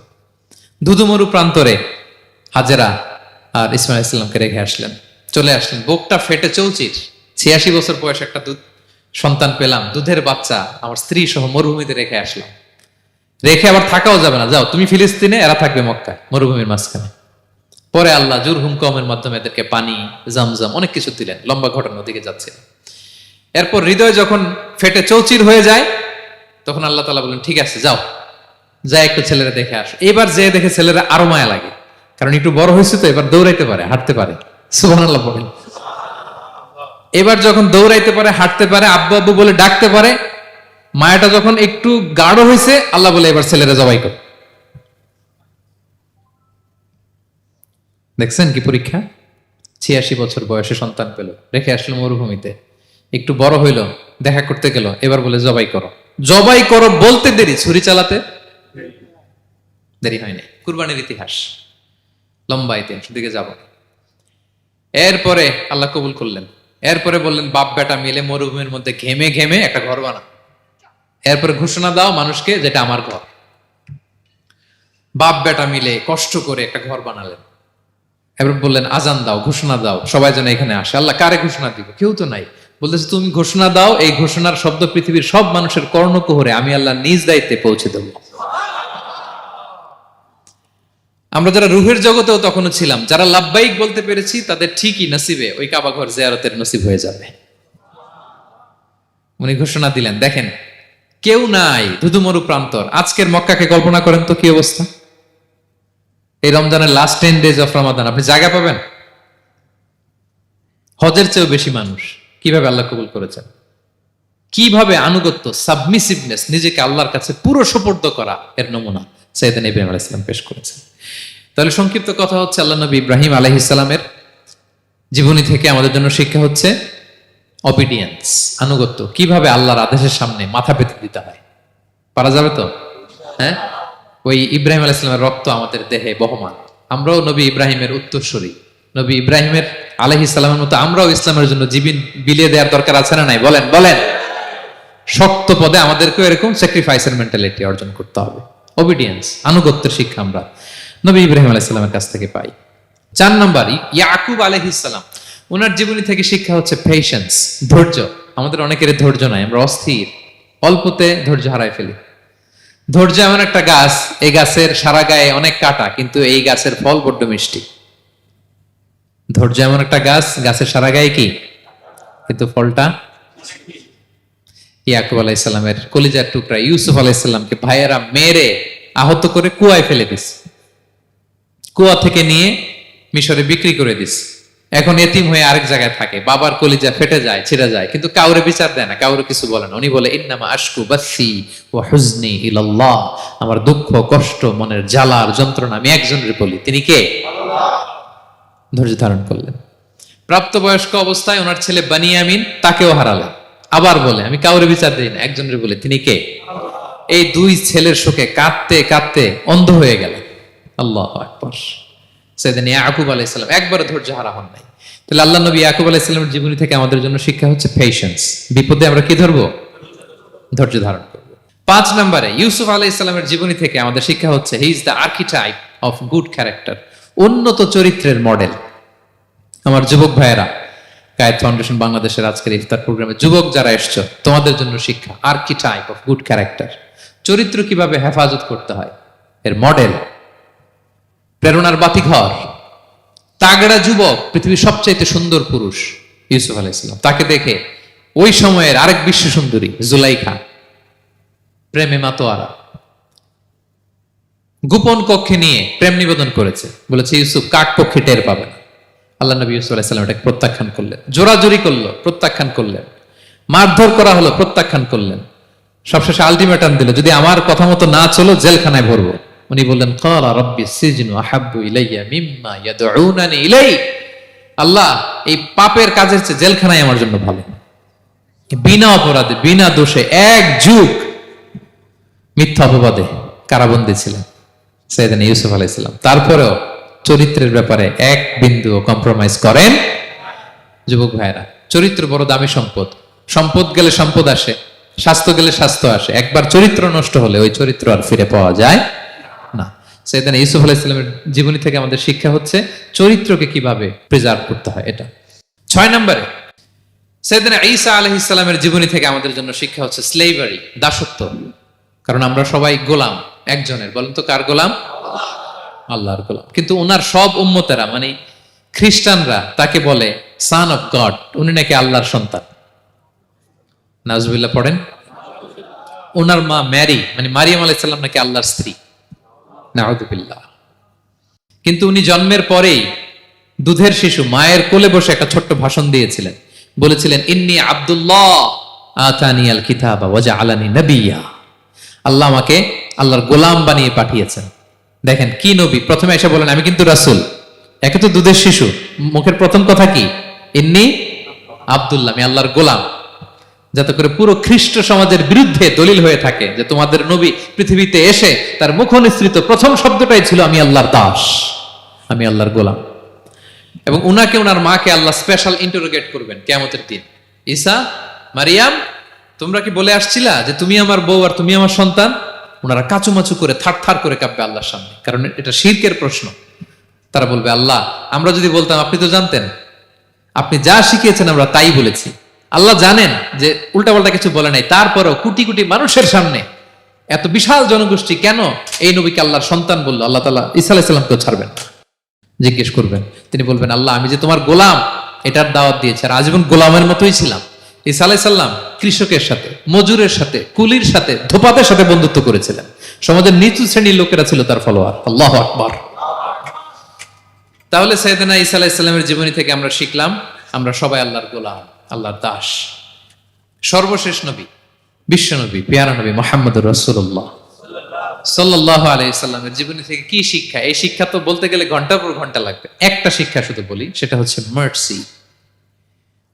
দুধুমরু প্রান্তরে হাজেরা আর ইসমাইল আলাইহিস সালামকে রেখে আসলেন, চলে আসলেন। বুকটা ফেটে চৌচির, 86 বছর বয়সে একটা দুধ সন্তান পেলাম, দুধের বাচ্চা আমার স্ত্রী সহ মরুভূমিতে রেখে আসলাম। রেখে আবার থাকাও যাবে না, যাও তুমি ফিলিস্তিনে, এরা থাকবে মক্কায় মরুভূমির মাঝখানে। পরে আল্লাহ জুরহুম কওমের মাধ্যমে এদেরকে পানি, জামজাম অনেক কিছু দিলেন। লম্বা ঘটনা, ওদিকে যাচ্ছে। এরপর হৃদয় যখন ফেটে চৌচির হয়ে যায় তখন আল্লাহ তাআলা বলেন ঠিক আছে যাও, যা একটু ছেলেরা দেখে আসো। এবার যে দেখে ছেলেরা আরো মায়া লাগে, কারণ একটু বড় হয়েছে তো, এবার দৌড়াইতে পারে, হাঁটতে পারে। সুবহানাল্লাহ বলেন। এবার যখন দৌড়াইতে পারে, হাঁটতে পারে, আব্বু আব্বু বলে ডাকতে পারে, মায়াটা যখন একটু গাঢ় হয়েছে, আল্লাহ বলে এবার ছেলেরা জবাই কর। দেখছেন কি পরীক্ষা! 86 বছর বয়সে সন্তান পেল, রেখে আসলো মরুভূমিতে। একটু বড় হইল, দেখা করতে গেল, এবার বলে জবাই করো। জবাই করো বলতে দেরি, ছুরি চালাতে দেরি হয়নি। কুরবানির ইতিহাস লম্বা ইতিহাস, দিকে যাব। এরপরে আল্লাহ কবুল করলেন। এরপরে বললেন বাপ বেটা মিলে মরুভূমির মধ্যে ঘেমে ঘেমে একটা ঘর বানা। এরপরে ঘোষণা দাও মানুষকে যেটা আমার ঘর। বাপ বেটা মিলে কষ্ট করে একটা ঘর বানালেন। এবার বললেন আজান দাও, ঘোষণা দাও, সবাই যেন এখানে আসে। আল্লাহ কারে ঘোষণা দিব? কেউ তো নাই। বলতেছে তুমি ঘোষণা দাও, এই ঘোষণার শব্দ পৃথিবীর সব মানুষের কর্ণকুহরে আমি আল্লাহ নিজ দায়িত্বে পৌঁছে দেব। আমরা যারা রুহের জগতেও তখনও ছিলাম, যারা লাব্বাইক বলতে পেরেছি, তাদের ঠিকই নসিবে ওই কাবা ঘর জিয়ারতের নসিব হয়ে যাবে। উনি ঘোষণা দিলেন, দেখেন কেউ নাই, ধুধুমরু প্রান্তর। আজকের মক্কাকে কল্পনা করেন তো কি অবস্থা। এই রমজানের লাস্ট 10 days অফ রমাদান আপনি জায়গা পাবেন? হজের চেয়েও বেশি মানুষ। কিভাবে আল্লাহ কবুল করেছেন, কিভাবে আনুগত্য, সাবমিসিভনেস, নিজেকে আল্লাহর কাছে পুরো সুপর্দ করা, এর নমুনা সাইয়েদনা ইব্রাহিম আলাইহিস সালাম পেশ করেছেন। তাহলে সংক্ষিপ্ত কথা হচ্ছে, আল্লাহ নবী ইব্রাহিম আলাইহিস সালামের জীবনী থেকে আমাদের জন্য শিক্ষা হচ্ছে অবিডিয়েন্স, আনুগত্য, কিভাবে আল্লাহর আদেশের সামনে মাথা পেতে দিতে হয়। পারা যাবে তো? হ্যাঁ, ওই ইব্রাহিম আলাইহিস সালামের রক্ত আমাদের দেহে বহমান, আমরাও নবী ইব্রাহিমের উত্তরসূরি। নবী ইব্রাহিমের আলাইহিস সালামের মতো আমরাও ইসলামের জন্য জীবন বিলিয়ে দেওয়ার দরকার আছে না নাই? বলেন বলেন। শক্ত পদে আমাদেরকেও এরকম স্যাক্রিফাইসের মেন্টালিটি অর্জন করতে হবে। অবিডিয়েন্স, আনুগত্যের শিক্ষা আমরা নবী ইব্রাহিম আলাইহিস সালামের কাছ থেকে পাই। 4 নম্বর, ইয়াকুব আলাইহিস সালাম, ওনার জীবনী থেকে শিক্ষা হচ্ছে পেশেন্স, ধৈর্য। আমাদের অনেকের ধৈর্য নাই, আমরা অস্থির, অল্পতে ধৈর্য হারাই ফেলি। ধৈর্য এমন একটা গাছ, এই গাছের সারা গায়ে অনেক কাঁটা, কিন্তু এই গাছের ফল বড্ড মিষ্টি। ধৈর্য এমন একটা গাছ, গাছের সারা গায়ে কি, কিন্তু ফলটা। ইয়াকুব আলাইহিস সালামের কলিজার টুকরা ইউসুফ আলাইহিস সালামকে ভাইয়েরা মেরে আহত করে কুয়ায় ফেলে দিস, কুয়া থেকে নিয়ে মিশরে বিক্রি করে দিস। এখন এতিম হয়ে আরেক জায়গায় থাকে, বাবার কলিজা ফেটে যায়, ছিঁড়ে যায়, কিন্তু কাউরে বিচার দেয় না, কাউরে কিছু বলে না। উনি বলে ইন্নামা আশকু বাসি ওয়া হুজনি ইলাল্লাহ, আমার দুঃখ কষ্ট মনের জ্বালার যন্ত্রণা আমি একজনের বলি, তিনি কে? আল্লাহ। ধৈর্য ধারণ করলেন। প্রাপ্তবয়স্ক অবস্থায় ওনার ছেলে বানিয়ামিন, তাকেও হারালেন। আবার বলে আমি কাউরে বিচার দিই না, একজনের বলে, তিনি কে? আল্লাহ। এই 2 ছেলের শোকে কাঁদতে কাঁদতে অন্ধ হয়ে গেলেন। আল্লাহু আকবার। সেদিন ইয়াকুব আলাইহিস সালাম একবারও ধৈর্য হারা হন নাই। তাহলে আল্লাহ নবী ইয়াকুব আলাইহিস সালামের জীবনী থেকে আমাদের জন্য শিক্ষা হচ্ছে পেশেন্স। বিপদে আমরা কি ধরবো? ধৈর্য ধারণ করব। 5 নম্বরে, ইউসুফ আলাইহিস সালামের জীবনী থেকে আমাদের শিক্ষা হচ্ছে he is the archetype of good character, উন্নত চরিত্রের মডেল। আমার যুবক ভাইয়েরা, কায়েত ফাউন্ডেশন বাংলাদেশের আজকের ইফতার প্রোগ্রামে যুবক যারা এসছো, তোমাদের জন্য শিক্ষা আর্কিটাইপ অফ গুড ক্যারেক্টার, চরিত্র কিভাবে হেফাজত করতে হয় এর মডেল, প্রেরণার বাতিঘর, তাগড়া যুবক, পৃথিবীর সবচাইতে সুন্দর পুরুষ ইউসুফ আলাইহিস সালাম। তাকে দেখে ওই সময়ের আরেক বিশ্ব সুন্দরী জুলাইখা প্রেমে মাতোয়ারা, গোপন কক্ষে নিয়ে প্রেম নিবেদন করেছে, বলেছে ইউসুফ কাক পক্ষে টের পাবে না। আল্লাহ নবী ইউসুফ আলাইহিস সালাম এটাকে প্রত্যাখ্যান করলেন। জোরাজুরি করলো, প্রত্যাখ্যান করলেন। মারধর করা হলো, প্রত্যাখ্যান করলেন। সবশেষে আলটিমেটাম দিল, যদি আমার কথা মতো না চলো জেলখানায় ভরবো। উনি বললেন ক্বালা রাব্বি সিজনু আহাব্বু ইলাইয়া মিম্মা ইয়াদউনানি ইলাই, আল্লাহ এই পাপের কাজের চেয়ে জেলখানায় আমার জন্য ভালো। বিনা অপরাধে বিনা দোষে 1 যুগ মিথ্যা অপবাদে কারাবন্দী ছিলেন সাইয়েদনা ইউসুফ আলাইহিস সালাম। তারপরেও চরিত্রের ব্যাপারে 1 বিন্দু কম্প্রোমাইজ করেন। যুবক ভাইরা, চরিত্র বড় দামি সম্পদ। সম্পদ গেলে সম্পদ আসে, স্বাস্থ্য গেলে স্বাস্থ্য আসে, একবার চরিত্র নষ্ট হলে ওই চরিত্র আর ফিরে পাওয়া যায় না। সাইয়েদনা ইউসুফ আলাইহিস সালামের জীবনী থেকে আমাদের শিক্ষা হচ্ছে চরিত্রকে কিভাবে প্রিজার্ভ করতে হয় এটা। 6 নম্বরে, সাইয়েদনা ঈসা আলাইহিস সালামের জীবনী থেকে আমাদের জন্য শিক্ষা হচ্ছে স্লেভারি, দাসত্ব। কারণ আমরা সবাই গোলাম একজনের, বলেন তো কার গোলাম? আল্লাহর গোলাম। কিন্তু ওনার সব উম্মতেরা, মানে খ্রিস্টানরা তাকে বলে সান অফ গড, উনি নাকি আল্লাহর সন্তান। নাউজুবিল্লাহ পড়েন। ওনার মা ম্যারি, মানে মারিয়াম আলাইহিস সালাম নাকি আল্লাহর স্ত্রী। নাউযুবিল্লাহ। কিন্তু উনি জন্মের পরেই দুধের শিশু মায়ের কোলে বসে একটা ছোট্ট ভাষণ দিয়েছিলেন, বলেছিলেন ইন্নী আব্দুল্লাহ আতানিয়াল কিতাবা ওয়া জাআলানি নাবিয়্যা, আল্লাহ আমাকে আল্লাহর গোলাম বানিয়ে পাঠিয়েছেন। দেখেন কি নবী, প্রথমে এসে বলেন আমি কিন্তু রাসূল। একে তো দুধের শিশু, মুখের প্রথম কথা কি? ইন্নী আব্দুল্লাহ, আমি আল্লাহর গোলাম। যাতে করে পুরো খ্রিস্ট সমাজের বিরুদ্ধে দলিল হয়ে থাকে যে তোমাদের নবী পৃথিবীতে এসে তার মুখ নিঃসৃত প্রথম শব্দটাই ছিল আমি আল্লাহর দাস, আমি আল্লাহর গোলাম। এবং উনাকে, ওনার মাকে আল্লাহ স্পেশাল ইন্টারোগেট করবেন কিয়ামতের দিন। ঈসা, মারিয়াম, তোমরা কি বলে আসছিলা যে তুমি আমার বউ আর তুমি আমার সন্তান? ওনারা কাচুমাচু করে থার করে কাঁপবে আল্লাহর সামনে, কারণ এটা শিরকের প্রশ্ন। তারা বলবে আল্লাহ, আমরা যদি বলতাম আপনি তো জানতেন, আপনি যা শিখিয়েছেন আমরা তাই বলেছি। আল্লাহ জানেন যে উল্টাপাল্টা কিছু বলে নাই, তারপরেও কোটি কোটি মানুষের সামনে এত বিশাল জনগোষ্ঠী কেন এই নবীকে আল্লাহর সন্তান বললো? আল্লাহ তাআলা ঈসা আলাইহিস সালামকেও ছাড়বেন, জিজ্ঞেস করবেন। তিনি বলবেন আল্লাহ, আমি যে তোমার গোলাম এটার দাওয়াত দিয়েছি, আর আজীবন গোলামের মতোই ছিলাম। ঈসা আলাইহিস সালাম কৃষকের সাথে, মজুরের সাথে, কুলির সাথে, ধোপাতের সাথে বন্ধুত্ব করেছিলেন। সমাজের নিচু শ্রেণীর লোকেরা ছিল তার ফলোয়ার। আল্লাহু আকবার। তাহলে সাইয়েদনা ঈসা আলাইহিস সালামের জীবনী থেকে আমরা শিখলাম আমরা সবাই আল্লাহর গোলাম, আল্লাহর দাস। সর্বশেষ নবী, বিশ্ব নবী, পেয়ারা নবী মুহাম্মদুর রাসূলুল্লাহ সাল্লাল্লাহু আলাইহি সাল্লামের জীবনী থেকে কি শিক্ষা? এই শিক্ষা তো বলতে গেলে ঘন্টার পর ঘন্টা লাগবে। একটা শিক্ষা শুধু বলি, সেটা হচ্ছে মার্সি,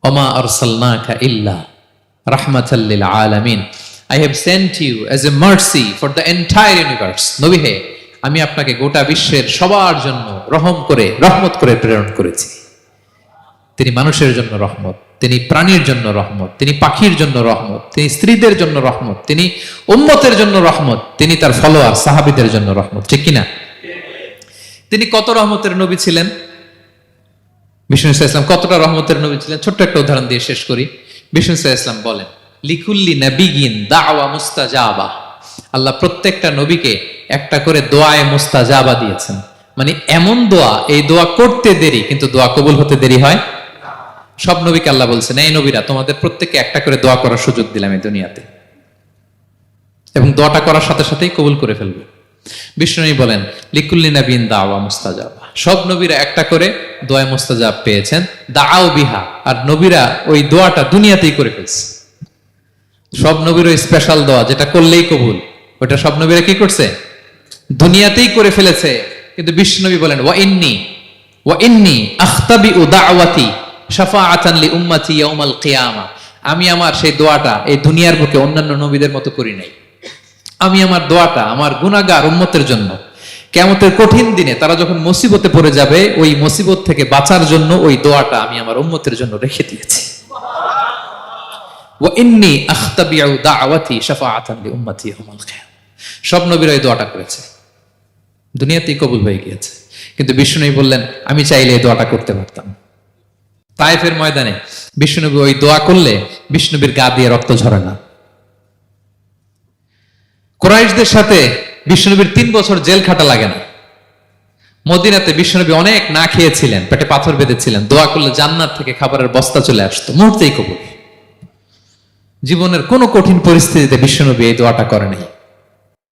ওমা আরসালনাকা ইল্লা রাহমাতাল লিল আলামিন। I have sent you as a mercy for the entire universe. নবী হে, আমি আপনাকে গোটা বিশ্বের সবার জন্য রহমত করে প্রেরণ করেছি। তিনি মানুষের জন্য রহমত, তিনি প্রাণীর জন্য রহমত, তিনি পাখির জন্য রহমত, তিনি স্ত্রীদের জন্য রহমত, তিনি উম্মতের জন্য রহমত, তিনি তার ফলোয়ার সাহাবীদের জন্য রহমত। ঠিক কিনা? তিনি কত রহমতের নবী ছিলেন? বিষ্ণু ইসলাম কতটা রহমতের নবী ছিলেন? ছোট্ট একটা উদাহরণ দিয়ে শেষ করি। বিষ্ণু ইসলাম বলেন, লিকুল্লি নাবিয়িন দাওয়া মুস্তাজাবা। আল্লাহ প্রত্যেকটা নবীকে একটা করে দোয়ায়ে মুস্তাজাবা দিয়েছেন। মানে এমন দোয়া, এই দোয়া করতে দেরি কিন্তু দোয়া কবুল হতে দেরি হয়। সব নবীকে আল্লাহ বলছেন, এই নবীরা তোমাদের প্রত্যেককে একটা করে দোয়া করার সুযোগ দিলাম এই দুনিয়াতে, এবং দোয়াটা করার সাথে সাথেই কবুল করে ফেলবে। বিষ্ণু নবী বলেন, লিকুল্লি নাবিয়িন দাওয়া মুস্তাজাবা। সব নবীরা একটা করে দোয়া মুস্তাজাব পেয়েছেন, দাআউ বিহা। আর নবীরা ওই দোয়াটা দুনিয়াতেই করে ফেলছে। সব নবীর ওই স্পেশাল দোয়া যেটা করলেই কবুল, ওটা সব নবীরা কি করছে? দুনিয়াতেই করে ফেলেছে। কিন্তু বিষ্ণু নবী বলেন, ওয়া ইন্নী আখতাবিউ দাওয়াতি শাফাআতান লি উম্মতি ইয়াউমাল কিয়ামা। আমি আমার সেই দোয়াটা এই দুনিয়ার বুকে অন্যান্য নবীদের মতো করি নাই। আমি আমার দোয়াটা আমার গুনাহগার উম্মতের জন্য কিয়ামতের কঠিন দিনে তারা যখন মুসিবতে পড়ে যাবে, ওই মুসিবত থেকে বাঁচার জন্য ওই দোয়াটা আমি আমার উম্মতের জন্য রেখে দিয়েছি। ওয়া ইন্নী আখতাবিউ দাওয়াতি শাফাআতান লি উম্মতি ইয়াউমাল কিয়ামা। সব নবীরা এই দোয়াটা করেছে, দুনিয়াতেই কবুল হয়ে গিয়েছে। কিন্তু বিষ্ণু নবী বললেন, আমি চাইলে এই দোয়াটা করতে পারতাম। তায়েফের ময়দানে বিষ্ণুনবী ওই দোয়া করলে বিষ্ণুনবীর গা দিয়ে রক্ত ঝরে না। কুরাইশদের সাথে বিষ্ণুনবীর 3 বছর জেল খাটা লাগে না। মদিনাতে বিষ্ণুনবী অনেক না খেয়েছিলেন, পেটে পাথর বেঁধেছিলেন, দোয়া করলে জান্নাত থেকে খাবারের বস্তা চলে আসতো, মুহূর্তেই কবুল। জীবনের কোন কঠিন পরিস্থিতিতে বিষ্ণুনবী এই দোয়াটা করে নাই।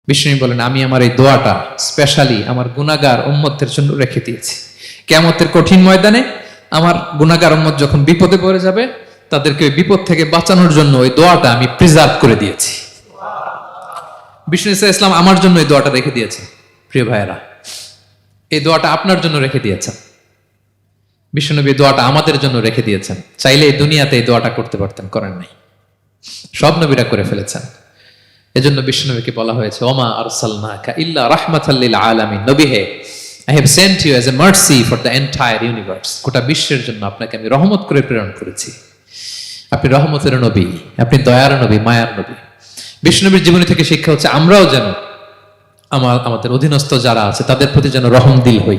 বিষ্ণু বলেন, আমি আমার এই দোয়াটা স্পেশালি আমার গুনাহগার উম্মতের জন্য রেখে দিয়েছি। কিয়ামতের কঠিন ময়দানে আমার গুনাহগার উম্মত যখন বিপদে পড়ে যাবে, তাদেরকে ওই বিপদ থেকে বাঁচানোর জন্য ওই দোয়াটা আমি প্রিজার্ভ করে দিয়েছি। বিষ্ণু ইসলাম আমার জন্য এই দোয়াটা রেখে দিয়েছে। প্রিয় ভাইয়েরা, এই দোয়াটা আপনার জন্য রেখে দিয়েছেন। বিষ্ণুনবী দোয়াটা আমাদের জন্য রেখে দিয়েছেন। চাইলে এই দুনিয়াতে এই দোয়াটা করতে পারতেন, করেন নাই। সব নবীরা করে ফেলেছেন। এজন্য বিষ্ণুনবীকে বলা হয়েছে, ওমা আরসালনাকা ইল্লা রাহমাতাল লিল আলামিন। নবী হে, I have sent you as a mercy for the entire universe. গোটা বিশ্বের জন্য আপনাকে আমি রহমত করে প্রেরণ করেছি। আপনি রহমতের নবী, আপনি দয়ার নবী, মায়ার নবী। বিষ্ণুনবীর জীবনী থেকে শিক্ষা হচ্ছে, আমরাও যেন আমাদের অধীনস্থ যারা আছে তাদের প্রতি যেন রহমদিল হই।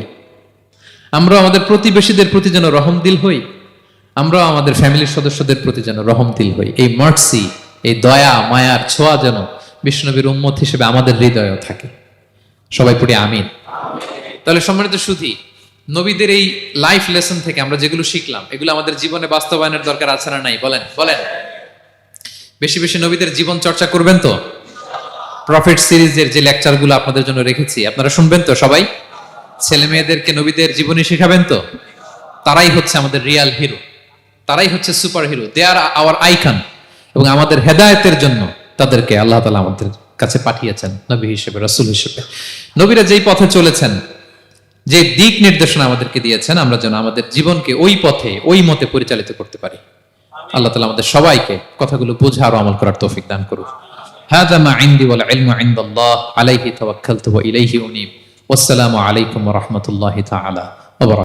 আমরা আমাদের প্রতিবেশীদের প্রতি যেন রহমদিল হই। আমরা আমাদের ফ্যামিলির সদস্যদের প্রতি যেন রহমদিল হই। এই মার্সি, এই দয়া মায়ার ছোঁয়া যেন বিষ্ণুনবীর উম্মত হিসেবে আমাদের হৃদয়েও থাকে। সবাই পড়ি আমিন। তাহলে সম্মানিত সুধী, নবীদের এই লাইফ লেসন থেকে আমরা যেগুলো শিখলাম, এগুলো আমাদের জীবনে বাস্তবায়নের দরকার আছে না নাই? বলেন বলেন। বেশি বেশি নবীদের জীবন চর্চা করবেন তো? প্রফেট সিরিজের যে লেকচারগুলো আপনাদের জন্য রেখেছি, আপনারা শুনবেন তো? সবাই ছেলে মেয়েদেরকে নবীদের জীবনী শেখাবেন তো? তারাই হচ্ছে আমাদের রিয়াল হিরো, তারাই হচ্ছে সুপার হিরো। দে আর আওয়ার আইকন। এবং আমাদের হেদায়েতের জন্য তাদেরকে আল্লাহ তাআলা আমাদের কাছে পাঠিয়েছেন নবী হিসেবে, রাসূল হিসেবে। নবীরা যেই পথে চলেছেন, যে দিক নির্দেশনা আমাদেরকে দিয়েছেন, আমরা যেন আমাদের জীবনকে ওই পথে ওই মতে পরিচালিত করতে পারি। আল্লাহ তাআলা আমাদের সবাইকে কথাগুলো বোঝার ও আমল করার তৌফিক দান করুন। হাযা মা ইনদি ওয়াল ইলমু ইনদাল্লাহ আলাইহি তাওয়াক্কালতু ওয়া ইলাইহি উনীব। ওয়াসসালামু আলাইকুম ওয়া রাহমাতুল্লাহি তাআলা ওয়া বারাকাতুহু।